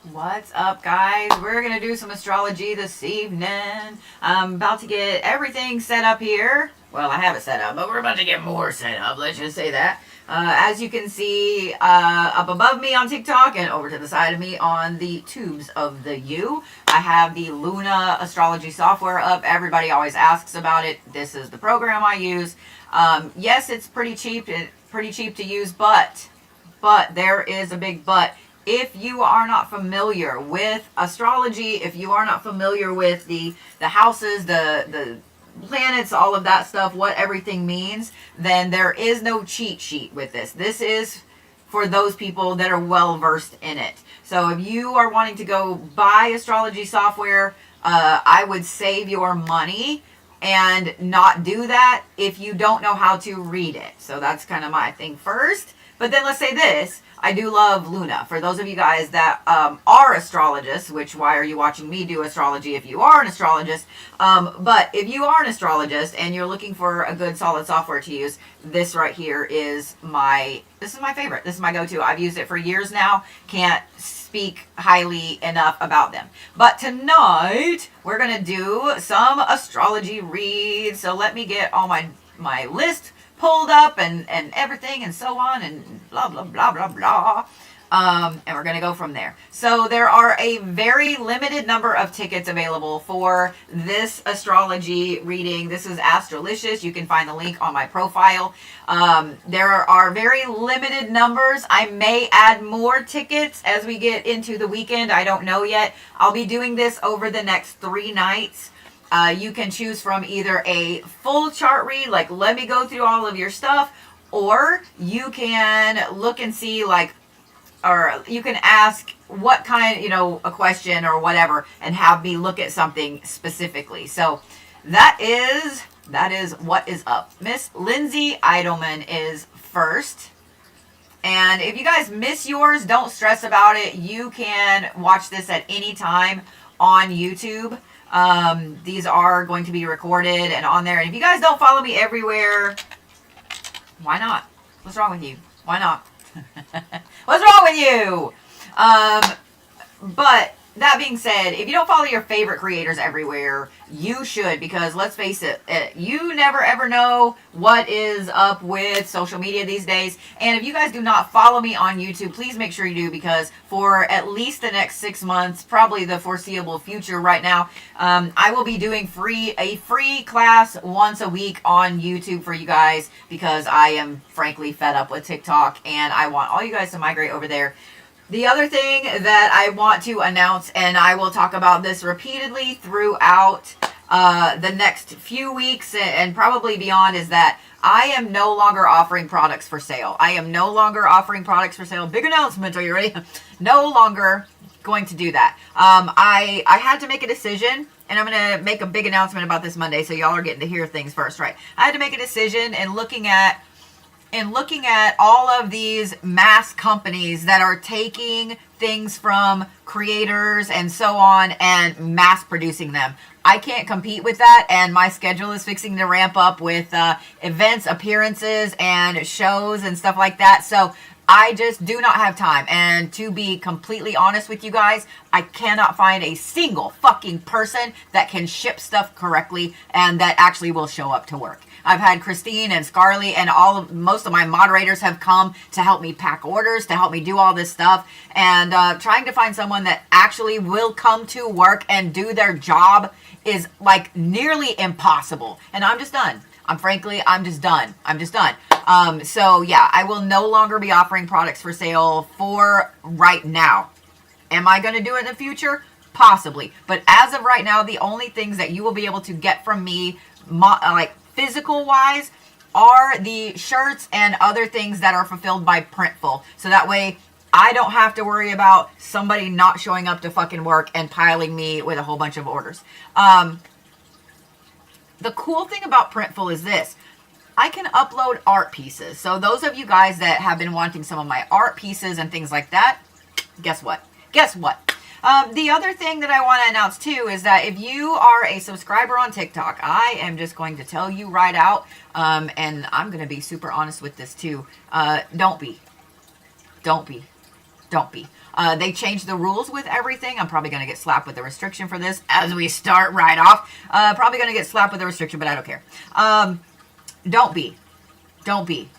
What's up, guys? We're going to do some astrology this evening. I'm about to get everything set up here. Well, I have it set up, but we're about to get more set up. Let's just say that. As you can see up above me on TikTok and over to the side of me on the tubes of the U, I have the Luna astrology software up. Everybody always asks about it. This is the program I use. Yes, it's pretty cheap. Pretty cheap to use, but there is a big but. If you are not familiar with astrology, if you are not familiar with the houses, the planets, all of that stuff, what everything means, then there is no cheat sheet with this. This is for those people that are well versed in it. So if you are wanting to go buy astrology software, I would save your money and not do that if you don't know how to read it. So that's kind of my thing first. But then let's say this. I do love Luna. For those of you guys that are astrologists, which why are you watching me do astrology if you are an astrologist? But if you are an astrologist and you're looking for a good solid software to use, this right here is my favorite. This is my go-to. I've used it for years now. Can't speak highly enough about them. But tonight we're gonna do some astrology reads. So let me get all my list pulled up and everything and so on and blah blah blah blah blah, and we're gonna go from there. So there are a very limited number of tickets available for this astrology reading. This is Astrolicious. You can find the link on my profile. There are very limited numbers. I may add more tickets as we get into the weekend. I don't know yet. I'll be doing this over the next 3 nights. You can choose from either a full chart read, like let me go through all of your stuff, or you can look and see or you can ask what kind, a question or whatever, and have me look at something specifically. So that is what is up. Miss Lenzie I is first. And if you guys miss yours, don't stress about it. You can watch this at any time on YouTube. These are going to be recorded and on there. And if you guys don't follow me everywhere, why not? What's wrong with you? Why not? What's wrong with you? But that being said, if you don't follow your favorite creators everywhere, you should, because let's face it, you never ever know what is up with social media these days. And if you guys do not follow me on YouTube, please make sure you do, because for at least the next 6 months, probably the foreseeable future right now, I will be doing a free class once a week on YouTube for you guys, because I am frankly fed up with TikTok and I want all you guys to migrate over there. The other thing that I want to announce, and I will talk about this repeatedly throughout the next few weeks and probably beyond, is that I am no longer offering products for sale. I am no longer offering products for sale. Big announcement. Are you ready? No longer going to do that. I had to make a decision, and I'm going to make a big announcement about this Monday, so y'all are getting to hear things first, right? I had to make a decision and looking at all of these mass companies that are taking things from creators and so on and mass producing them. I can't compete with that, and my schedule is fixing to ramp up with events, appearances, and shows and stuff like that. So I just do not have time. And to be completely honest with you guys, I cannot find a single fucking person that can ship stuff correctly and that actually will show up to work. I've had Christine and Scarlett and most of my moderators have come to help me pack orders, to help me do all this stuff. And trying to find someone that actually will come to work and do their job is like nearly impossible. And I'm just done. I'm just done. So yeah, I will no longer be offering products for sale for right now. Am I going to do it in the future? Possibly. But as of right now, the only things that you will be able to get from me, like physical wise, are the shirts and other things that are fulfilled by Printful. So that way I don't have to worry about somebody not showing up to fucking work and piling me with a whole bunch of orders. The cool thing about Printful is this. I can upload art pieces. So those of you guys that have been wanting some of my art pieces and things like that, guess what? The other thing that I want to announce too is that if you are a subscriber on TikTok, I am just going to tell you right out, and I'm going to be super honest with this too. Don't be. Don't be. They changed the rules with everything. I'm probably going to get slapped with a restriction for this as we start right off. Probably going to get slapped with a restriction, but I don't care. Don't be. Don't be.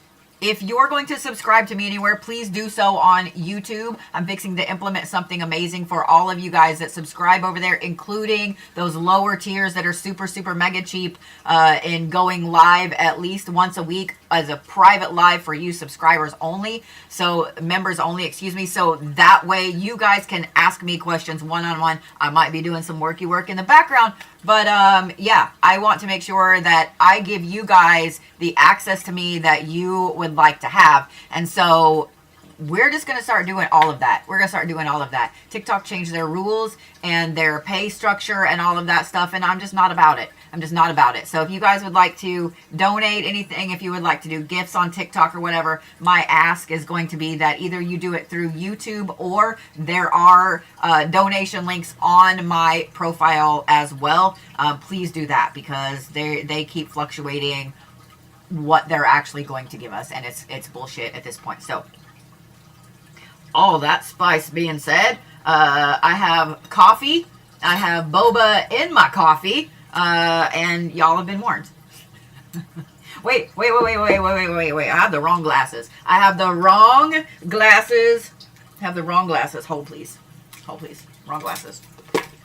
If you're going to subscribe to me anywhere, please do so on YouTube. I'm fixing to implement something amazing for all of you guys that subscribe over there, including those lower tiers that are super, super mega cheap, and going live at least once a week as a private live for you subscribers only. So members only, excuse me. So that way you guys can ask me questions one-on-one. I might be doing some worky work in the background, but yeah, I want to make sure that I give you guys the access to me that you would like to have. And so we're just going to start doing all of that. We're going to start doing all of that. TikTok changed their rules and their pay structure and all of that stuff, and I'm just not about it. I'm just not about it. So if you guys would like to donate anything, if you would like to do gifts on TikTok or whatever, my ask is going to be that either you do it through YouTube or there are donation links on my profile as well. Please do that because they keep fluctuating what they're actually going to give us, and it's bullshit at this point. So all that spice being said, I have coffee. I have boba in my coffee, and y'all have been warned. Wait. I have the wrong glasses. I have the wrong glasses. Hold, please. Wrong glasses.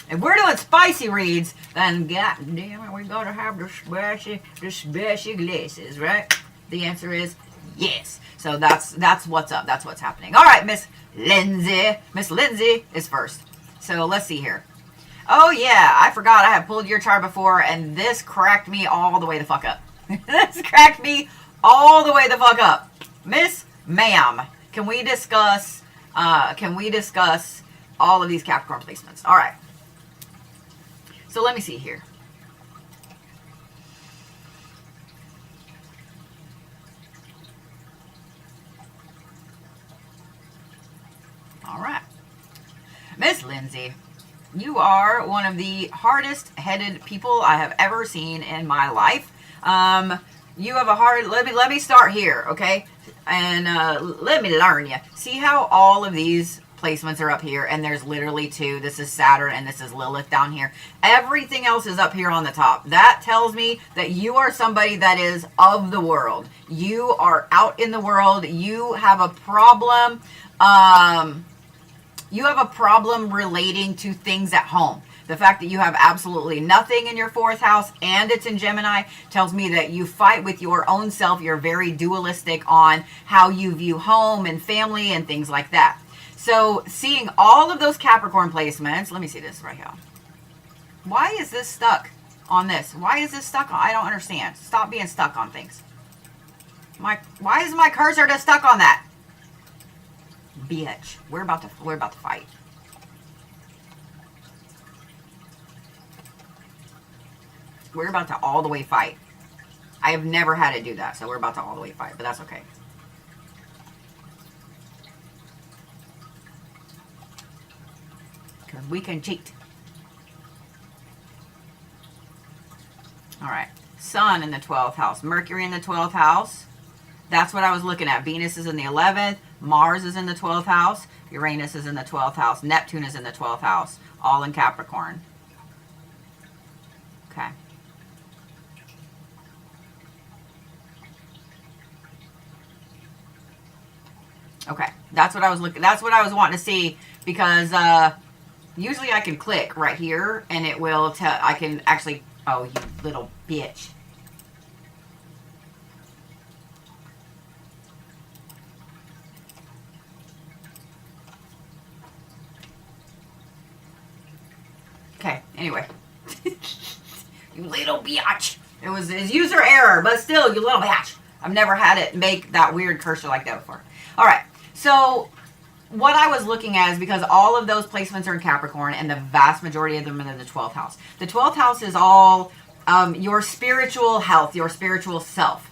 If we're doing spicy reads, then goddamn it, we gotta have the spicy glasses, right? The answer is yes. So that's what's up. That's what's happening. All right, Miss Lenzie. Miss Lenzie is first. So let's see here. Oh yeah, I forgot I have pulled your chart before, and this cracked me all the way the fuck up. This cracked me all the way the fuck up. Miss Ma'am, can we discuss all of these Capricorn placements? All right. So let me see here. All right. Miss Lenzie, you are one of the hardest-headed people I have ever seen in my life. You have a hard... Let me start here, okay? And let me learn you. See how all of these placements are up here, and there's literally two. This is Saturn, and this is Lilith down here. Everything else is up here on the top. That tells me that you are somebody that is of the world. You are out in the world. You have a problem... you have a problem relating to things at home. The fact that you have absolutely nothing in your fourth house and it's in Gemini tells me that you fight with your own self. You're very dualistic on how you view home and family and things like that. So seeing all of those Capricorn placements, let me see this right here. Why is this stuck on this? Why is this stuck on? I don't understand. Stop being stuck on things. Why is my cursor just stuck on that? Bitch, we're about to fight. We're about to all the way fight. I have never had it do that, so we're about to all the way fight, but that's okay. Because we can cheat. All right. Sun in the 12th house. Mercury in the 12th house. That's what I was looking at. Venus is in the 11th. Mars is in the 12th house. Uranus is in the 12th house. Neptune is in the 12th house. All in Capricorn. Okay. Okay. That's what I was looking. That's what I was wanting to see, because usually I can click right here and it will tell. I can actually. Oh, you little bitch. Okay, anyway. You little bitch. It was user error, but still, you little bitch. I've never had it make that weird cursor like that before. Alright, so what I was looking at is because all of those placements are in Capricorn and the vast majority of them are in the 12th house. The 12th house is all your spiritual health, your spiritual self.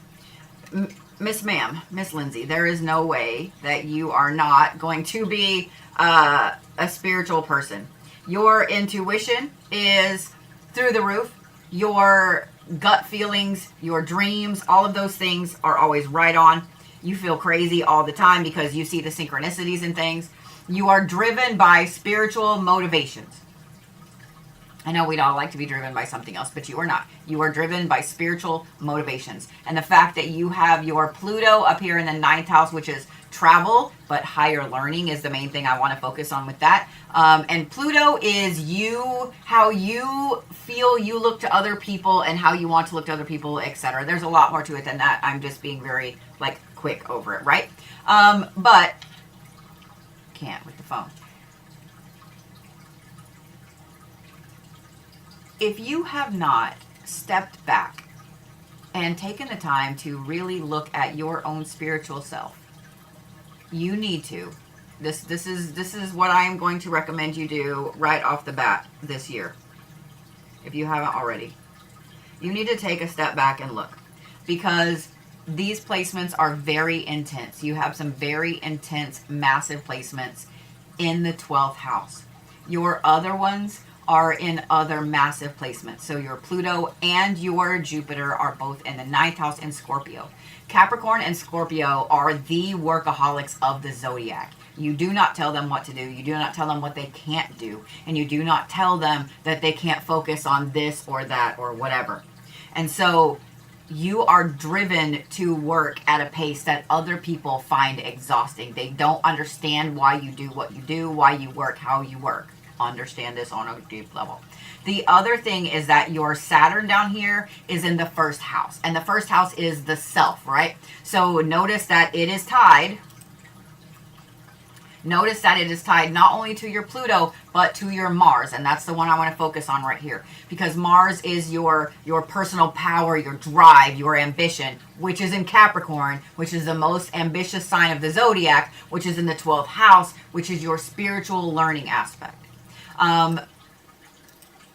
Miss Ma'am, Miss Lenzie, there is no way that you are not going to be a spiritual person. Your intuition is through the roof. Your gut feelings, your dreams, all of those things are always right on. You feel crazy all the time because you see the synchronicities and things. You are driven by spiritual motivations. I know we'd all like to be driven by something else, but you are not. You are driven by spiritual motivations. And the fact that you have your Pluto up here in the 9th house, which is travel, but higher learning is the main thing I want to focus on with that. And Pluto is you, how you feel you look to other people and how you want to look to other people, etc. There's a lot more to it than that. I'm just being very, like, quick over it, right? But can't with the phone. If you have not stepped back and taken the time to really look at your own spiritual self, you need to. This is what I am going to recommend you do right off the bat this year. If you haven't already, you need to take a step back and look, because these placements are very intense. You have some very intense, massive placements in the 12th house. Your other ones are in other massive placements. So your Pluto and your Jupiter are both in the 9th house in Scorpio. Capricorn and Scorpio are the workaholics of the zodiac. You do not tell them what to do. You do not tell them what they can't do. And you do not tell them that they can't focus on this or that or whatever. And so you are driven to work at a pace that other people find exhausting. They don't understand why you do what you do, why you work, how you work. Understand this on a deep level. The other thing is that your Saturn down here is in the 1st house, and the 1st house is the self, right? So notice that it is tied. Notice that it is tied not only to your Pluto, but to your Mars. And that's the one I want to focus on right here. Because Mars is your personal power, your drive, your ambition, which is in Capricorn, which is the most ambitious sign of the zodiac, which is in the 12th house, which is your spiritual learning aspect.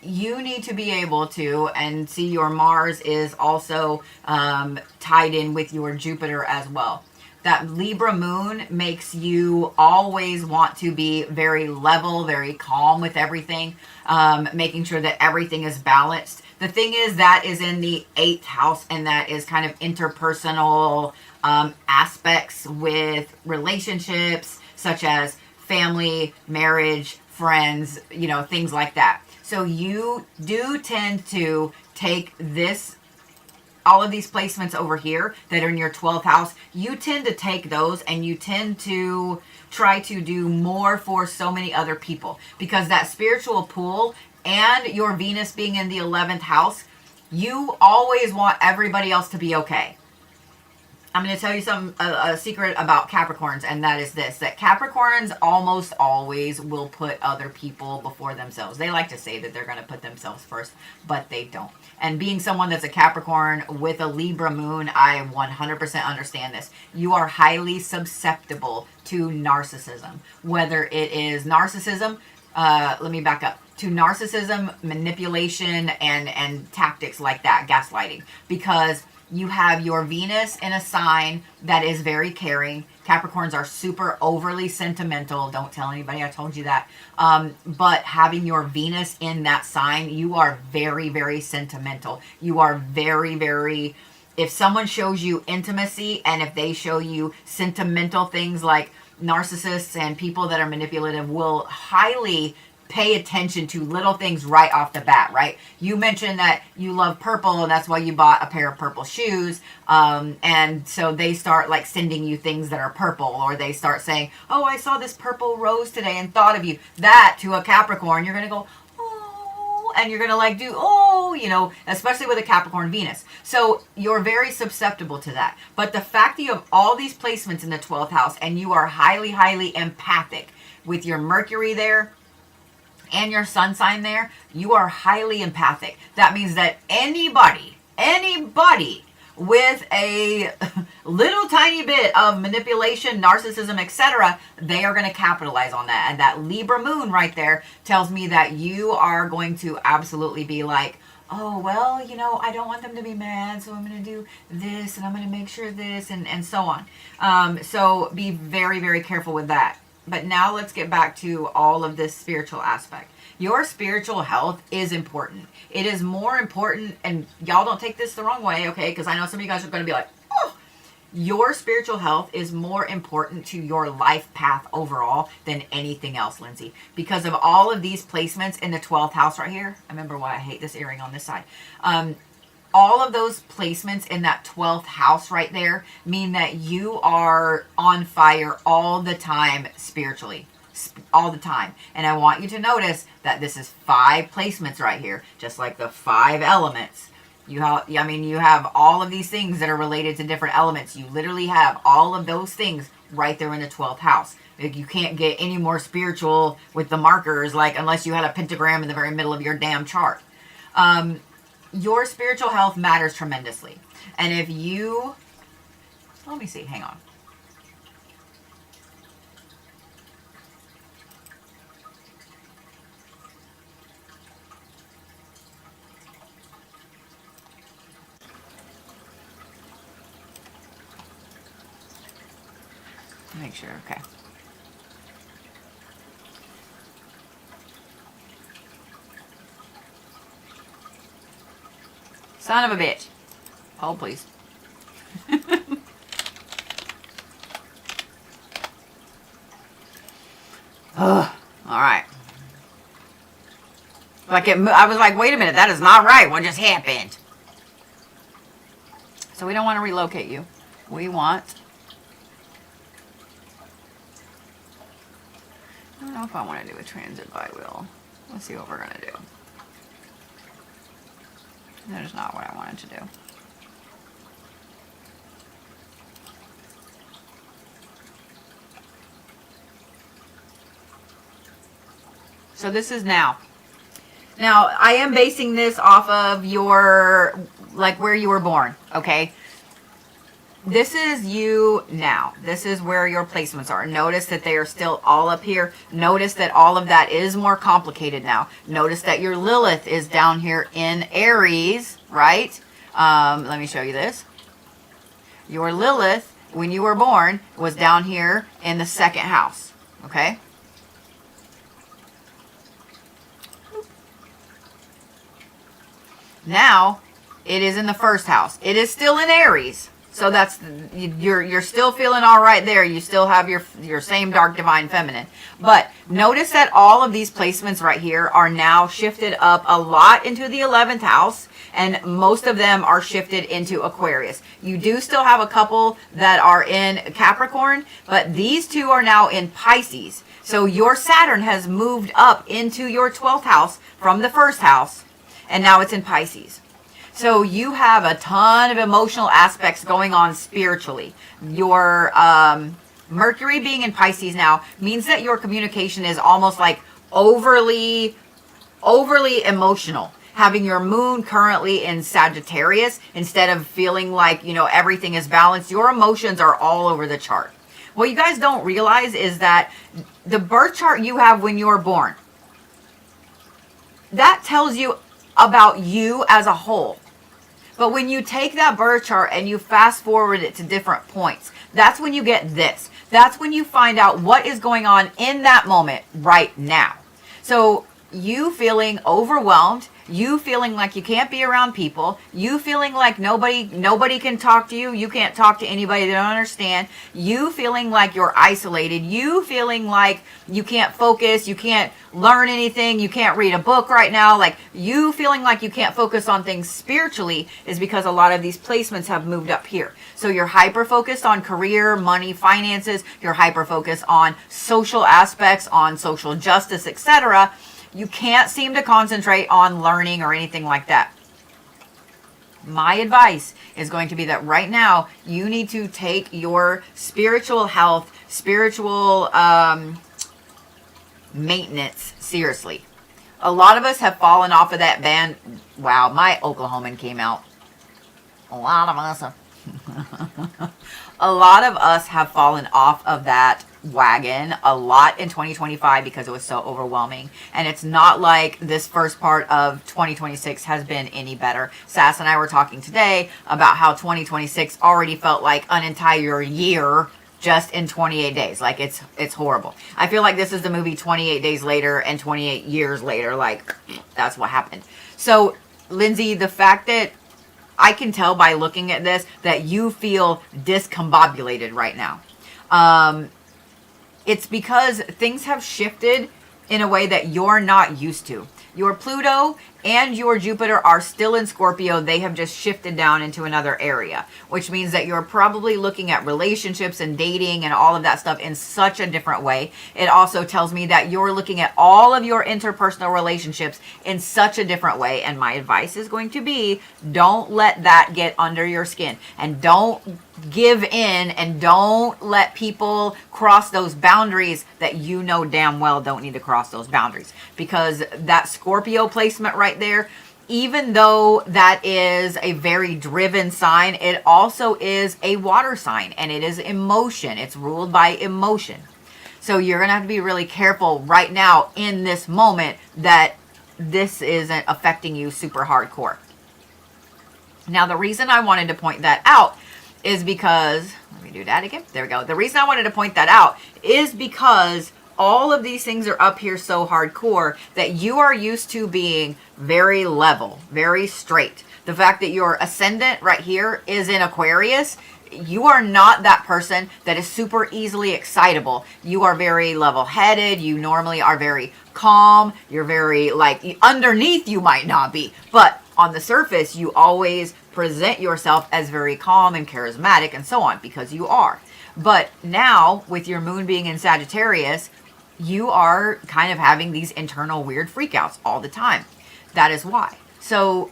You need to be able to, and see your Mars is also tied in with your Jupiter as well. That Libra moon makes you always want to be very level, very calm with everything, making sure that everything is balanced. The thing is, that is in the 8th house, and that is kind of interpersonal aspects with relationships, such as family, marriage, friends, you know, things like that. So you do tend to take this, all of these placements over here that are in your 12th house, you tend to take those and you tend to try to do more for so many other people, because that spiritual pool and your Venus being in the 11th house, you always want everybody else to be okay. I'm going to tell you a secret about Capricorns, and that is this, that Capricorns almost always will put other people before themselves. They like to say that they're going to put themselves first, but they don't. And being someone that's a Capricorn with a Libra moon, I 100% understand this. You are highly susceptible to narcissism. Whether it is narcissism, let me back up, to narcissism, manipulation, and tactics like that, gaslighting. Because you have your Venus in a sign that is very caring. Capricorns are super overly sentimental. Don't tell anybody I told you that. But having your Venus in that sign, you are very, very sentimental. You are very, very... If someone shows you intimacy, and if they show you sentimental things, like narcissists and people that are manipulative will highly pay attention to little things right off the bat, right? You mentioned that you love purple, and that's why you bought a pair of purple shoes. And so they start like sending you things that are purple, or they start saying, oh, I saw this purple rose today and thought of you. That, to a Capricorn, you're going to go, oh, and you're going to like do, oh, you know, especially with a Capricorn Venus. So you're very susceptible to that. But the fact that you have all these placements in the 12th house, and you are highly, highly empathic with your Mercury there, and your sun sign there, you are highly empathic. That means that anybody with a little tiny bit of manipulation, narcissism, etc., they are going to capitalize on that. And that Libra moon right there tells me that you are going to absolutely be like, oh, well, you know, I don't want them to be mad, so I'm going to do this, and I'm going to make sure this, and so on. So be very, very careful with that. But now let's get back to all of this spiritual aspect. Your spiritual health is important. It is more important, and y'all don't take this the wrong way, okay? Because I know some of you guys are going to be like, oh, Your spiritual health is more important to your life path overall than anything else, Lindsay. Because of all of these placements in the 12th house right here. I remember why I hate this earring on this side. All of those placements in that 12th house right there mean that you are on fire all the time spiritually. All the time. And I want you to notice that this is 5 placements right here, just like the 5 elements. You have all of these things that are related to different elements. You literally have all of those things right there in the 12th house. Like, you can't get any more spiritual with the markers, like, unless you had a pentagram in the very middle of your damn chart. Your spiritual health matters tremendously. And if you, let me see, hang on. Make sure, okay. Son of a bitch. Hold, please. Ugh. All right. I was like, wait a minute, that is not right. What just happened? So we don't want to relocate you. We want... I don't know if I want to do a transit by wheel. Let's see what we're going to do. That is not what I wanted to do. So this is now. Now, I am basing this off of your, like, where you were born, okay? This is you now. This is where your placements are. Notice that they are still all up here. Notice that all of that is more complicated now. Notice that your Lilith is down here in Aries, right? Let me show you this. Your Lilith, when you were born, was down here in the 2nd house, okay? Now, it is in the 1st house. It is still in Aries. So that's, you're still feeling all right there. You still have your same dark divine feminine. But notice that all of these placements right here are now shifted up a lot into the 11th house. And most of them are shifted into Aquarius. You do still have a couple that are in Capricorn. But these 2 are now in Pisces. So your Saturn has moved up into your 12th house from the 1st house. And now it's in Pisces. So you have a ton of emotional aspects going on spiritually. Your Mercury being in Pisces now means that your communication is almost like overly emotional. Having your moon currently in Sagittarius, instead of feeling like, everything is balanced, your emotions are all over the chart. What you guys don't realize is that the birth chart you have when you were born, that tells you about you as a whole. But when you take that birth chart and you fast forward it to different points, that's when you get this. That's when you find out what is going on in that moment right now. So you feeling overwhelmed, you feeling like you can't be around people, you feeling like nobody can talk to you, you can't talk to anybody, they don't understand, you feeling like you're isolated, you feeling like you can't focus, you can't learn anything, you can't read a book right now, like you feeling like you can't focus on things spiritually is because a lot of these placements have moved up here. So you're hyper focused on career, money, finances, you're hyper focused on social aspects, on social justice, etc. You can't seem to concentrate on learning or anything like that. My advice is going to be that right now you need to take your spiritual health, spiritual maintenance seriously. A lot of us have fallen off of that band. Wow, my Oklahoman came out. A lot of us have fallen off of that wagon a lot in 2025 because it was so overwhelming, and it's not like this first part of 2026 has been any better. Sass and I were talking today about how 2026 already felt like an entire year just in 28 days. Like it's horrible. I feel like this is the movie 28 Days Later and 28 years later. Like that's what happened. So Lindsay, the fact that I can tell by looking at this that you feel discombobulated right now. It's because things have shifted in a way that you're not used to. Your Pluto and your Jupiter are still in Scorpio. They have just shifted down into another area, which means that you're probably looking at relationships and dating and all of that stuff in such a different way. It also tells me that you're looking at all of your interpersonal relationships in such a different way. And my advice is going to be, don't let that get under your skin, and don't give in, and don't let people cross those boundaries that you know damn well don't need to cross those boundaries. Because that Scorpio placement right there, even though that is a very driven sign, it also is a water sign, and it is emotion. It's ruled by emotion. So you're going to have to be really careful right now in this moment that this isn't affecting you super hardcore. Now, the reason I wanted to point that out is because, let me do that again. There we go. The reason I wanted to point that out is because all of these things are up here so hardcore that you are used to being very level, very straight. The fact that your ascendant right here is in Aquarius, you are not that person that is super easily excitable. You are very level-headed. You normally are very calm. You're very, like, underneath you might not be, but on the surface, you always present yourself as very calm and charismatic and so on, because you are. But now, with your moon being in Sagittarius, you are kind of having these internal weird freakouts all the time. That is why. So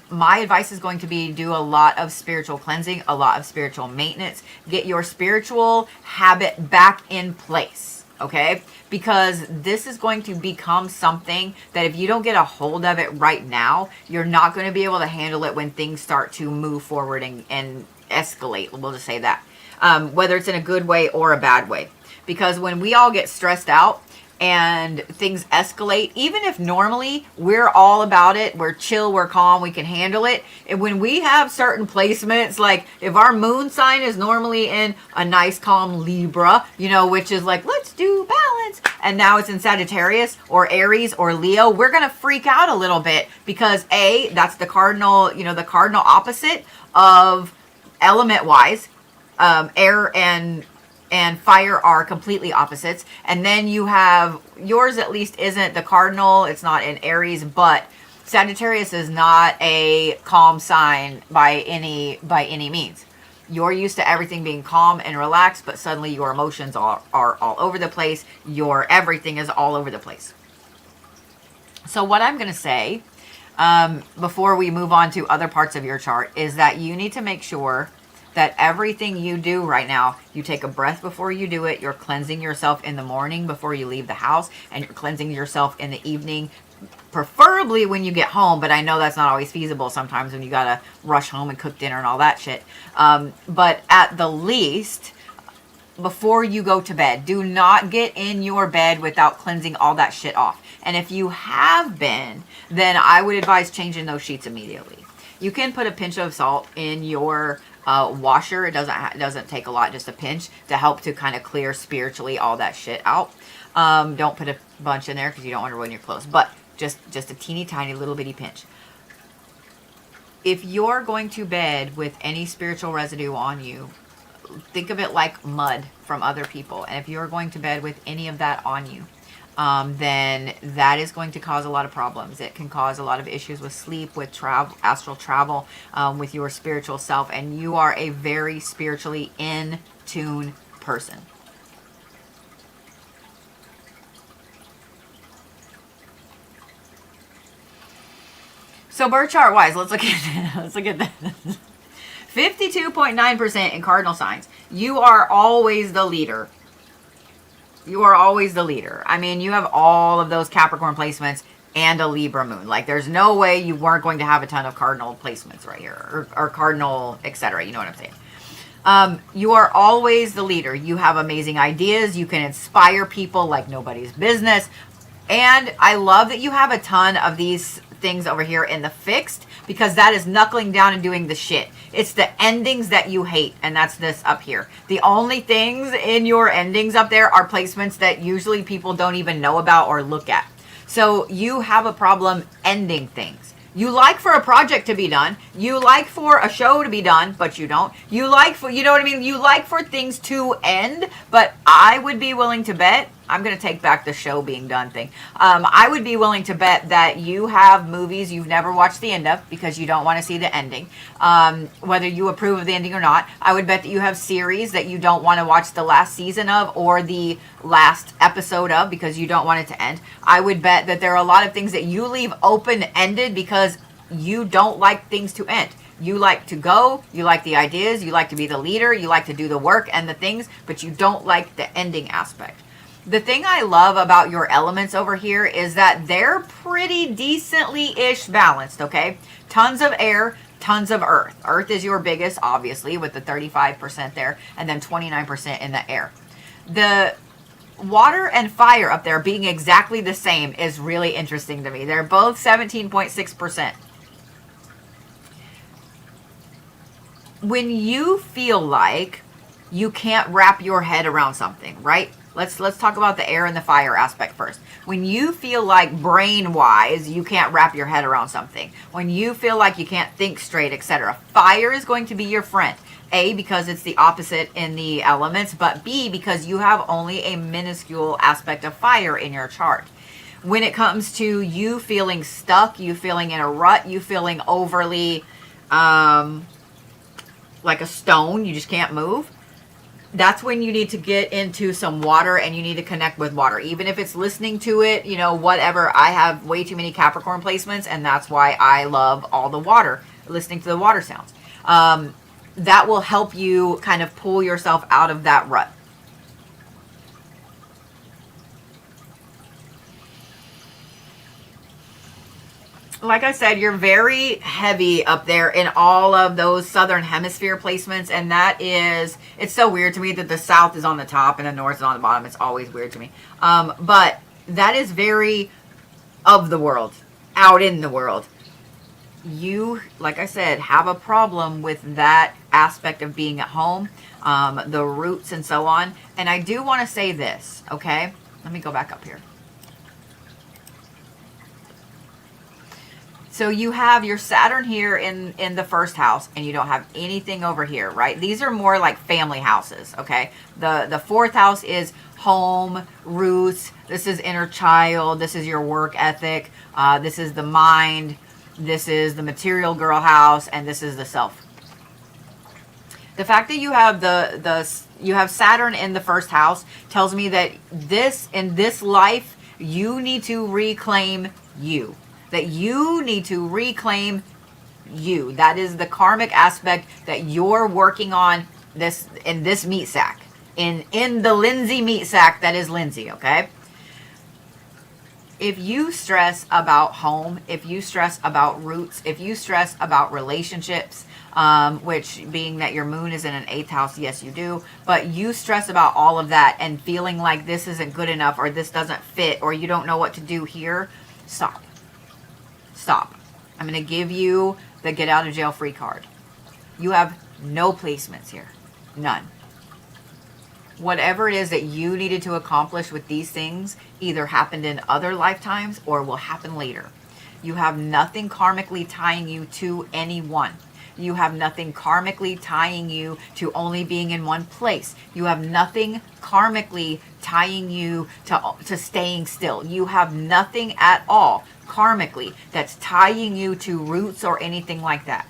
my advice is going to be, do a lot of spiritual cleansing, a lot of spiritual maintenance. Get your spiritual habit back in place, okay? Because this is going to become something that if you don't get a hold of it right now, you're not going to be able to handle it when things start to move forward and escalate. We'll just say that. Whether it's in a good way or a bad way. Because when we all get stressed out and things escalate, even if normally we're all about it, we're chill, we're calm, we can handle it. And when we have certain placements, like if our moon sign is normally in a nice calm Libra, you know, which is like, let's do balance. And now it's in Sagittarius or Aries or Leo, we're going to freak out a little bit because that's the cardinal, you know, the cardinal opposite of element wise. Air and fire are completely opposites. And then you have, yours at least isn't the cardinal, it's not in Aries, but Sagittarius is not a calm sign by any means. You're used to everything being calm and relaxed, but suddenly your emotions are all over the place. Your everything is all over the place. So what I'm going to say, before we move on to other parts of your chart, is that you need to make sure that everything you do right now, you take a breath before you do it. You're cleansing yourself in the morning before you leave the house, and you're cleansing yourself in the evening, preferably when you get home, but I know that's not always feasible sometimes when you gotta rush home and cook dinner and all that shit. But at the least, before you go to bed, do not get in your bed without cleansing all that shit off. And if you have been, then I would advise changing those sheets immediately. You can put a pinch of salt in your washer. It doesn't take a lot, just a pinch to help to kind of clear spiritually all that shit out. Don't put a bunch in there because you don't want to ruin your clothes, but just a teeny tiny little bitty pinch. If you're going to bed with any spiritual residue on you, think of it like mud from other people. And if you're going to bed with any of that on you, then that is going to cause a lot of problems. It can cause a lot of issues with sleep, with travel, astral travel, with your spiritual self. And you are a very spiritually in tune person. So birth chart wise, let's look at this. 52.9% in cardinal signs. You are always the leader. You are always the leader. I mean, you have all of those Capricorn placements and a Libra moon. Like, there's no way you weren't going to have a ton of cardinal placements right here. Or cardinal, etc. You know what I'm saying? You are always the leader. You have amazing ideas. You can inspire people like nobody's business. And I love that you have a ton of these things over here in the fixed, because that is knuckling down and doing the shit. It's the endings that you hate, and that's this up here. The only things in your endings up there are placements that usually people don't even know about or look at. So you have a problem ending things. You like for a project to be done. You like for a show to be done, but you don't. You like for, you know what I mean? You like for things to end, but I would be willing to bet, I'm going to take back the show being done thing. I would be willing to bet that you have movies you've never watched the end of because you don't want to see the ending. Whether you approve of the ending or not, I would bet that you have series that you don't want to watch the last season of or the last episode of because you don't want it to end. I would bet that there are a lot of things that you leave open-ended because you don't like things to end. You like to go, you like the ideas, you like to be the leader, you like to do the work and the things, but you don't like the ending aspect. The thing I love about your elements over here is that they're pretty decently-ish balanced, okay? Tons of air, tons of earth. Earth is your biggest, obviously, with the 35% there, and then 29% in the air. The water and fire up there being exactly the same is really interesting to me. They're both 17.6%. When you feel like you can't wrap your head around something, right? Let's talk about the air and the fire aspect first. When you feel like brain-wise you can't wrap your head around something, when you feel like you can't think straight, etc., fire is going to be your friend. A, because it's the opposite in the elements, but B, because you have only a minuscule aspect of fire in your chart. When it comes to you feeling stuck, you feeling in a rut, you feeling overly like a stone, you just can't move, that's when you need to get into some water and you need to connect with water. Even if it's listening to it, you know, whatever. I have way too many Capricorn placements, and that's why I love all the water, listening to the water sounds. That will help you kind of pull yourself out of that rut. Like I said, you're very heavy up there in all of those southern hemisphere placements, and that is, it's so weird to me that the south is on the top and the north is on the bottom. It's always weird to me. But that is very of the world, out in the world. You, like I said, have a problem with that aspect of being at home, the roots and so on. And I do want to say this, okay? Let me go back up here. So you have your Saturn here in the first house, and you don't have anything over here, right? These are more like family houses, okay? The fourth house is home, roots. This is inner child. This is your work ethic. This is the mind. This is the material girl house, and this is the self. The fact that you have you have Saturn in the first house tells me that in this life, you need to reclaim you. That you need to reclaim you. That is the karmic aspect that you're working on in this meat sack. In the Lenzie meat sack that is Lenzie, okay? If you stress about home, if you stress about roots, if you stress about relationships, which being that your moon is in an 8th house, yes you do, but you stress about all of that and feeling like this isn't good enough or this doesn't fit or you don't know what to do here, stop. Stop. I'm going to give you the get out of jail free card. You have no placements here. None. Whatever it is that you needed to accomplish with these things either happened in other lifetimes or will happen later. You have nothing karmically tying you to anyone. You have nothing karmically tying you to only being in one place. You have nothing karmically tying you to staying still. You have nothing at all karmically that's tying you to roots or anything like that.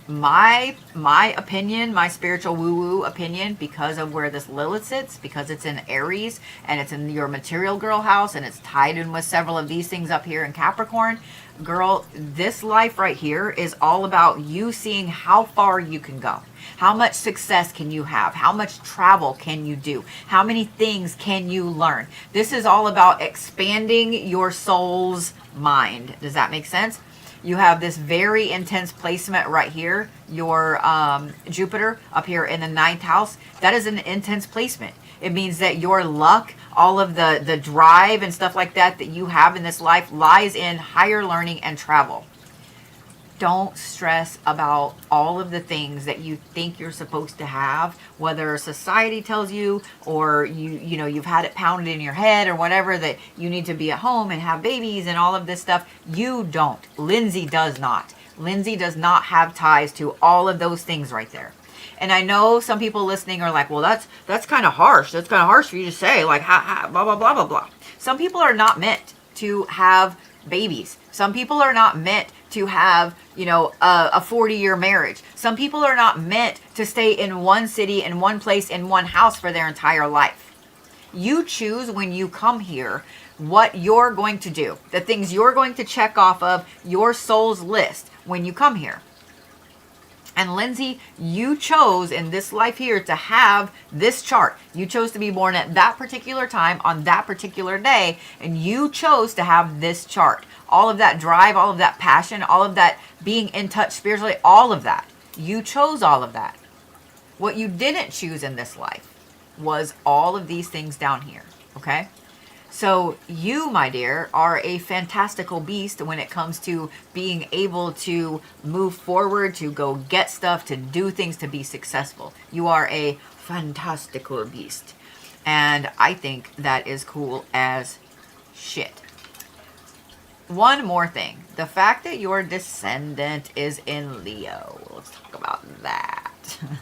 My opinion, my spiritual woo-woo opinion, because of where this Lilith sits, because it's in Aries and it's in your material girl house and it's tied in with several of these things up here in Capricorn, girl, this life right here is all about you seeing how far you can go. How much success can you have? How much travel can you do? How many things can you learn? This is all about expanding your soul's mind. Does that make sense? You have this very intense placement right here, your Jupiter up here in the 9th house. That is an intense placement. It means that your luck, all of the drive and stuff like that you have in this life lies in higher learning and travel. Don't stress about all of the things that you think you're supposed to have, whether society tells you, or you know, you've had it pounded in your head or whatever, that you need to be at home and have babies and all of this stuff. You don't. Lenzie does not. Lenzie does not have ties to all of those things right there. And I know some people listening are like, well, that's kind of harsh. That's kind of harsh for you to say, like, blah, blah, blah, blah, blah. Some people are not meant to have babies. Some people are not meant to have, you know, a 40-year marriage. Some people are not meant to stay in one city, in one place, in one house for their entire life. You choose when you come here what you're going to do, the things you're going to check off of your soul's list when you come here. And Lenzie, you chose in this life here to have this chart. You chose to be born at that particular time on that particular day, and you chose to have this chart. All of that drive, all of that passion, all of that being in touch spiritually, all of that. You chose all of that. What you didn't choose in this life was all of these things down here, okay? So you, my dear, are a fantastical beast when it comes to being able to move forward, to go get stuff, to do things, to be successful. You are a fantastical beast. And I think that is cool as shit. One more thing. The fact that your descendant is in Leo. Let's talk about that.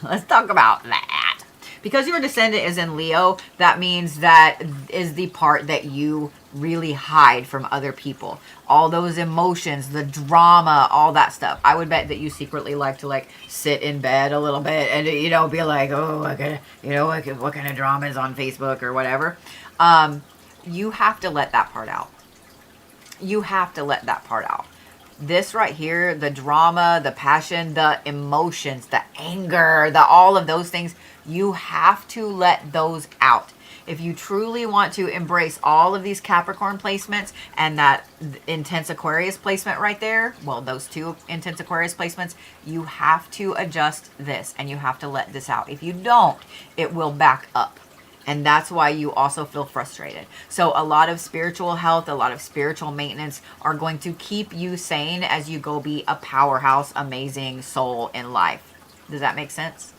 Let's talk about that. Because your descendant is in Leo, that means that is the part that you really hide from other people. All those emotions, the drama, all that stuff. I would bet that you secretly like to like sit in bed a little bit and, you know, be like, oh, what kind of drama is on Facebook or whatever. You have to let that part out. You have to let that part out. This right here, the drama, the passion, the emotions, the anger, all of those things, you have to let those out. If you truly want to embrace all of these Capricorn placements and that intense Aquarius placement right there, well, those two intense Aquarius placements, you have to adjust this and you have to let this out. If you don't, it will back up. And that's why you also feel frustrated. So a lot of spiritual health, a lot of spiritual maintenance are going to keep you sane as you go be a powerhouse, amazing soul in life. Does that make sense?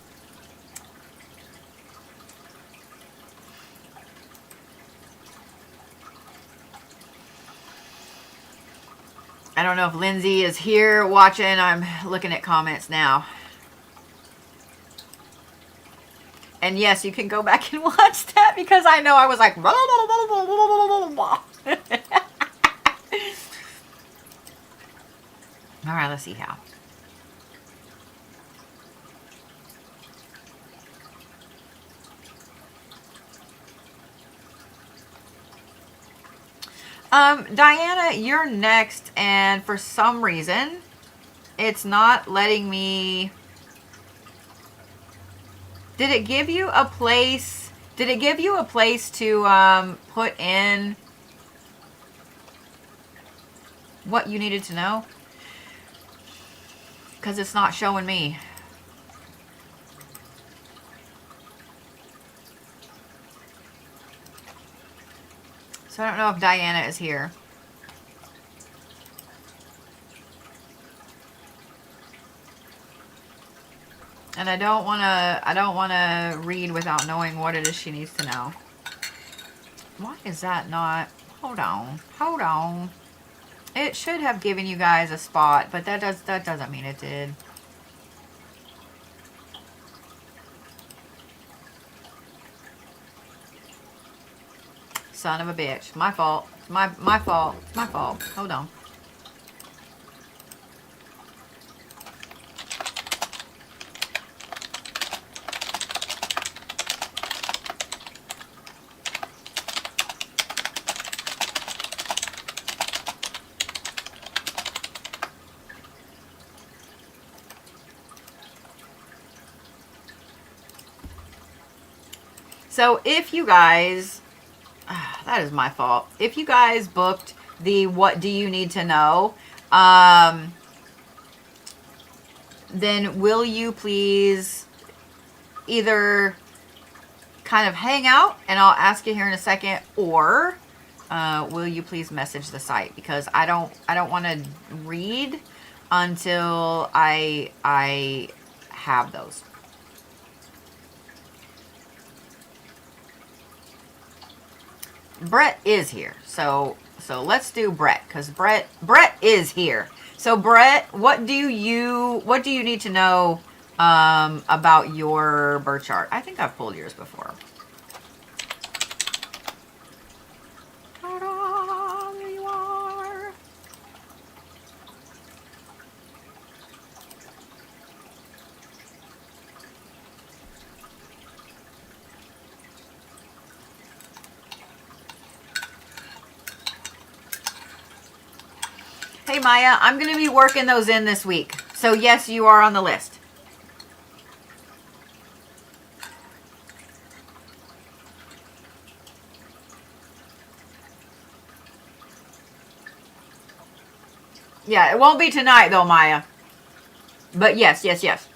I don't know if Lenzie is here watching. I'm looking at comments now. And yes, you can go back and watch that because I know I was like, blah, blah, blah, blah, blah. All right, let's see how. Diana, you're next, and for some reason, it's not letting me. Did it give you a place? Did it give you a place to put in what you needed to know? Because it's not showing me. So I don't know if Diana is here. And I don't want to read without knowing what it is she needs to know. Why is that not? Hold on. It should have given you guys a spot, but that doesn't mean it did. Son of a bitch. My fault. My fault. My fault. Hold on. So if you guys, that is my fault. If you guys booked the what do you need to know, then will you please either kind of hang out and I'll ask you here in a second, or will you please message the site, because I don't want to read until I have those. Brett is here. So let's do Brett, because Brett is here. So Brett, what do you need to know about your birth chart? I think I've pulled yours before. Ta-da, there you are. Hey Maya, I'm going to be working those in this week. So yes, you are on the list. Yeah, it won't be tonight though, Maya. But yes, yes, yes.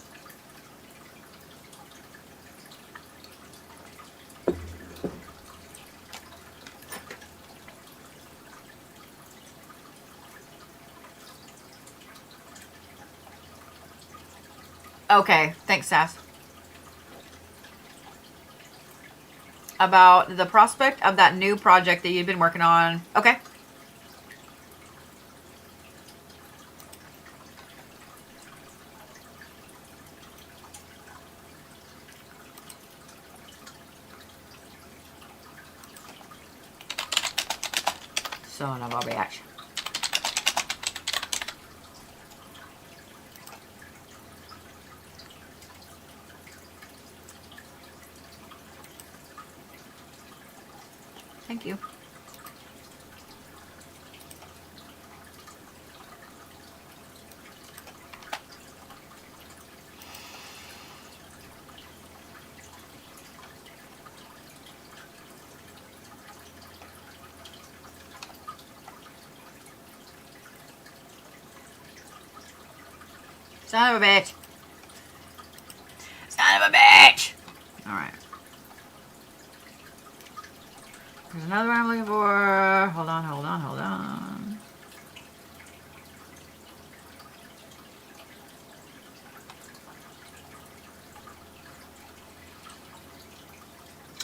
Okay, thanks, Sass. About the prospect of that new project that you've been working on. Okay. Son of a bitch. Thank you. Son of a bitch. Son of a bitch. All right. There's another one I'm looking for. Hold on, hold on, hold on.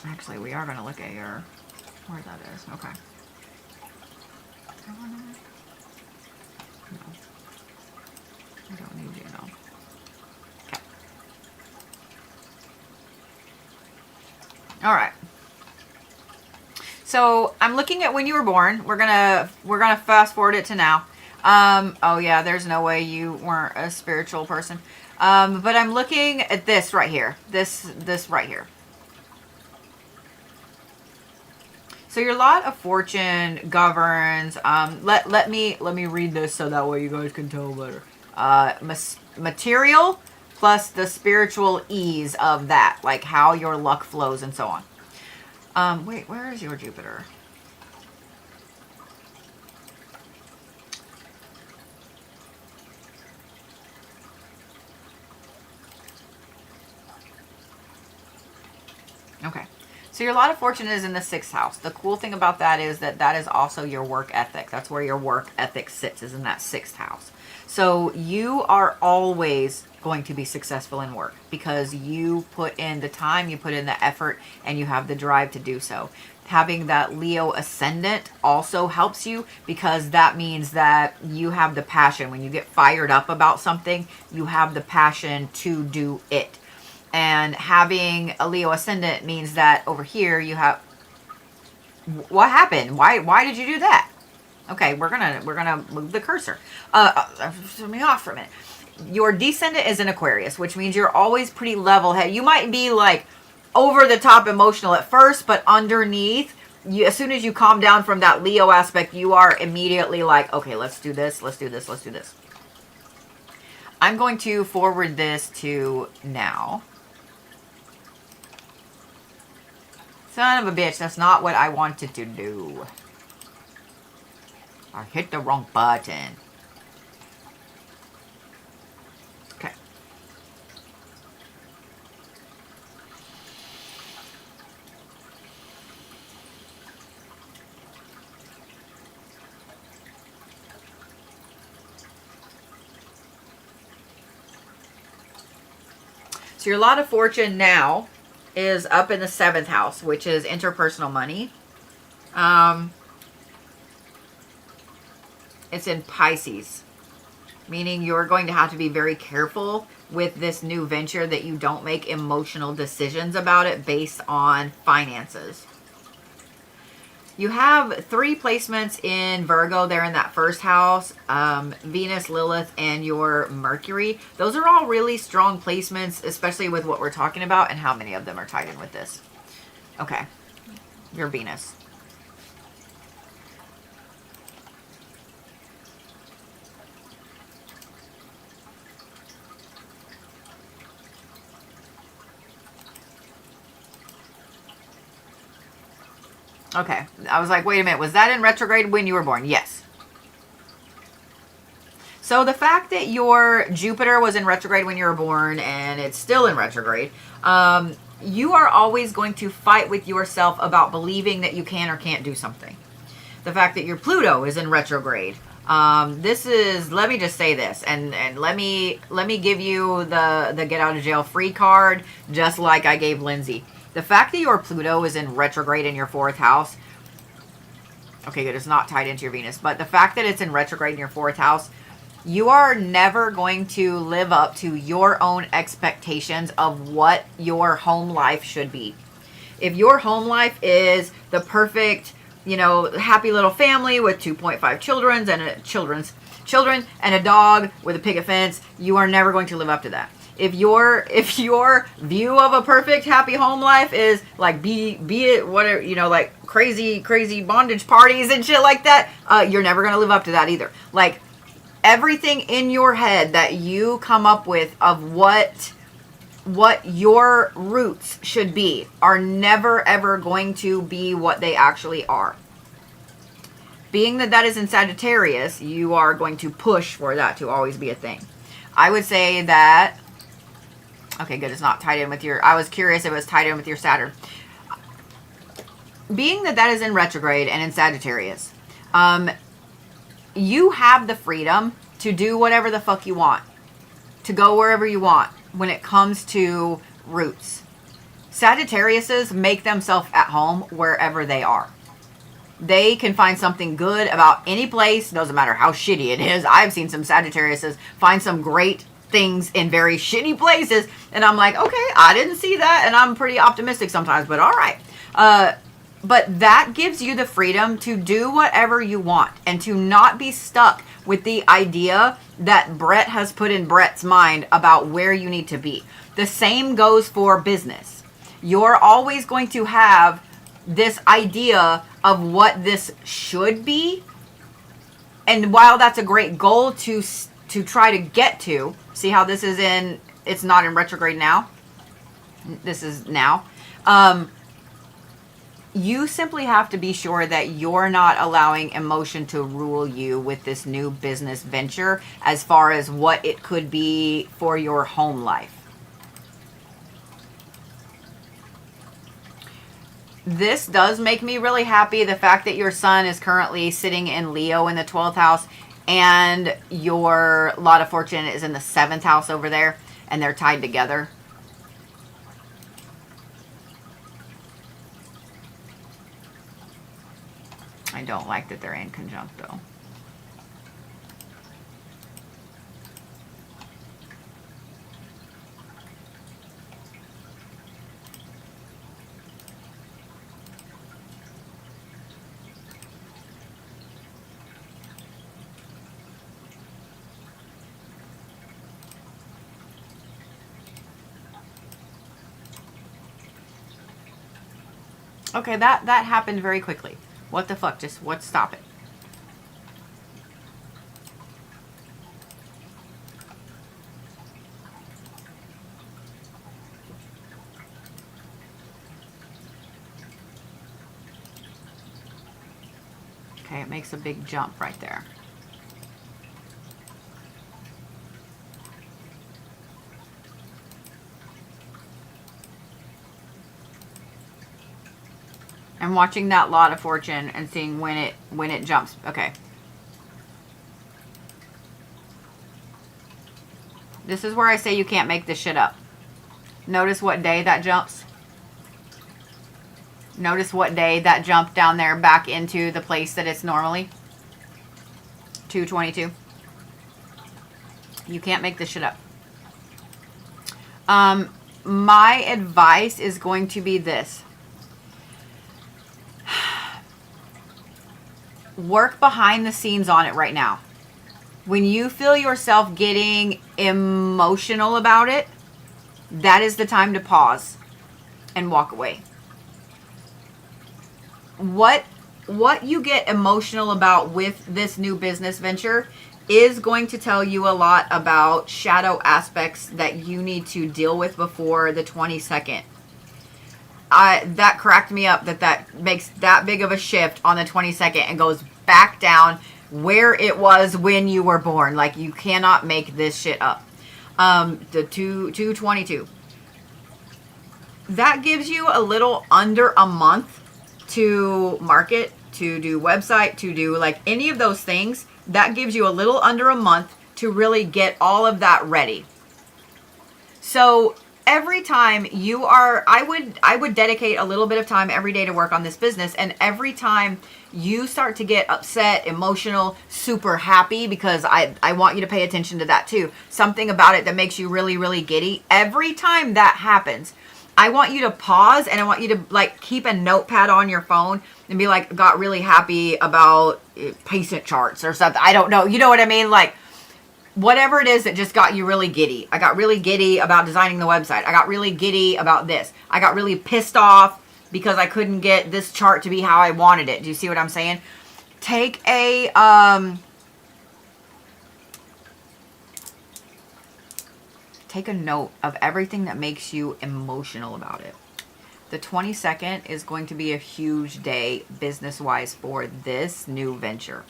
Actually, we are going to look at your, where that is. Okay. No. I don't need you, no. Okay. All right. So I'm looking at when you were born. We're gonna fast forward it to now. Oh yeah, there's no way you weren't a spiritual person. But I'm looking at this right here. This right here. So your lot of fortune governs. Let me read this so that way you guys can tell better. Material plus the spiritual ease of that, like how your luck flows and so on. Wait, where is your Jupiter? Okay. So your lot of fortune is in the 6th house. The cool thing about that is that is also your work ethic. That's where your work ethic sits, is in that 6th house. So you are always going to be successful in work because you put in the time, you put in the effort, and you have the drive to do so. Having that Leo ascendant also helps you because that means that you have the passion. When you get fired up about something, you have the passion to do it. And having a Leo ascendant means that over here you have, what happened? Why did you do that? Okay, we're gonna move the cursor. Throw me off for a minute. Your descendant is an Aquarius, which means you're always pretty level-headed. You might be like over the top emotional at first, but underneath, as soon as you calm down from that Leo aspect, you are immediately like, okay, let's do this, let's do this, let's do this. I'm going to forward this to now. Son of a bitch, that's not what I wanted to do. I hit the wrong button. Okay. So your lot of fortune now is up in the 7th house, which is interpersonal money. It's in Pisces, meaning you're going to have to be very careful with this new venture that you don't make emotional decisions about it based on finances. You have 3 placements in Virgo. They're in that 1st house, Venus, Lilith, and your Mercury. Those are all really strong placements, especially with what we're talking about and how many of them are tied in with this. Okay, your Venus. Okay, I was like, wait a minute, was that in retrograde when you were born? Yes. So the fact that your Jupiter was in retrograde when you were born and it's still in retrograde, you are always going to fight with yourself about believing that you can or can't do something. The fact that your Pluto is in retrograde, this is, let me just say this, and let me give you the get out of jail free card, just like I gave Lenzie. The fact that your Pluto is in retrograde in your 4th house, okay, good, it's not tied into your Venus, but the fact that it's in retrograde in your 4th house, you are never going to live up to your own expectations of what your home life should be. If your home life is the perfect, you know, happy little family with 2.5 children and a dog with a picket fence, you are never going to live up to that. If your view of a perfect happy home life is like be it whatever, you know, like crazy bondage parties and shit like that, you're never going to live up to that either. Like everything in your head that you come up with of what your roots should be are never ever going to be what they actually are. Being that is in Sagittarius, you are going to push for that to always be a thing. I would say that, okay, good, it's not tied in with your, I was curious if it was tied in with your Saturn. Being that is in retrograde and in Sagittarius, you have the freedom to do whatever the fuck you want, to go wherever you want when it comes to roots. Sagittariuses make themselves at home wherever they are. They can find something good about any place, doesn't matter how shitty it is. I've seen some Sagittariuses find some great things in very shitty places, and I'm like, okay, I didn't see that, and I'm pretty optimistic sometimes, but all right. But that gives you the freedom to do whatever you want and to not be stuck with the idea that Brett has put in Brett's mind about where you need to be. The same goes for business. You're always going to have this idea of what this should be. And while that's a great goal to try to get to, see how this is in, it's not in retrograde now. This is now. You simply have to be sure that you're not allowing emotion to rule you with this new business venture as far as what it could be for your home life. This does make me really happy. The fact that your sun is currently sitting in Leo in the 12th house and your lot of fortune is in the 7th house over there and they're tied together. I don't like that they're in conjunct though. Okay, that happened very quickly. What the fuck? Just what? Stop it. Okay, it makes a big jump right there. I'm watching that lot of fortune and seeing when it jumps. Okay. This is where I say you can't make this shit up. Notice what day that jumps. Notice what day that jumped down there back into the place that it's normally. 222. You can't make this shit up. My advice is going to be this. Work behind the scenes on it right now. When you feel yourself getting emotional about it, that is the time to pause and walk away. What you get emotional about with this new business venture is going to tell you a lot about shadow aspects that you need to deal with before the 22nd. That cracked me up that makes that big of a shift on the 22nd and goes back down where it was when you were born. Like, you cannot make this shit up. The 222. That gives you a little under a month to market, to do website, to do like any of those things. That gives you a little under a month to really get all of that ready. So every time you are, I would dedicate a little bit of time every day to work on this business. And every time you start to get upset, emotional, super happy, because I want you to pay attention to that too. Something about it that makes you really, really giddy. Every time that happens, I want you to pause, and I want you to like keep a notepad on your phone and be like, got really happy about patient charts or something. I don't know. You know what I mean? Like, whatever it is that just got you really giddy. I got really giddy about designing the website. I got really giddy about this. I got really pissed off because I couldn't get this chart to be how I wanted it. Do you see what I'm saying? Take a note of everything that makes you emotional about it. The 22nd is going to be a huge day business-wise for this new venture.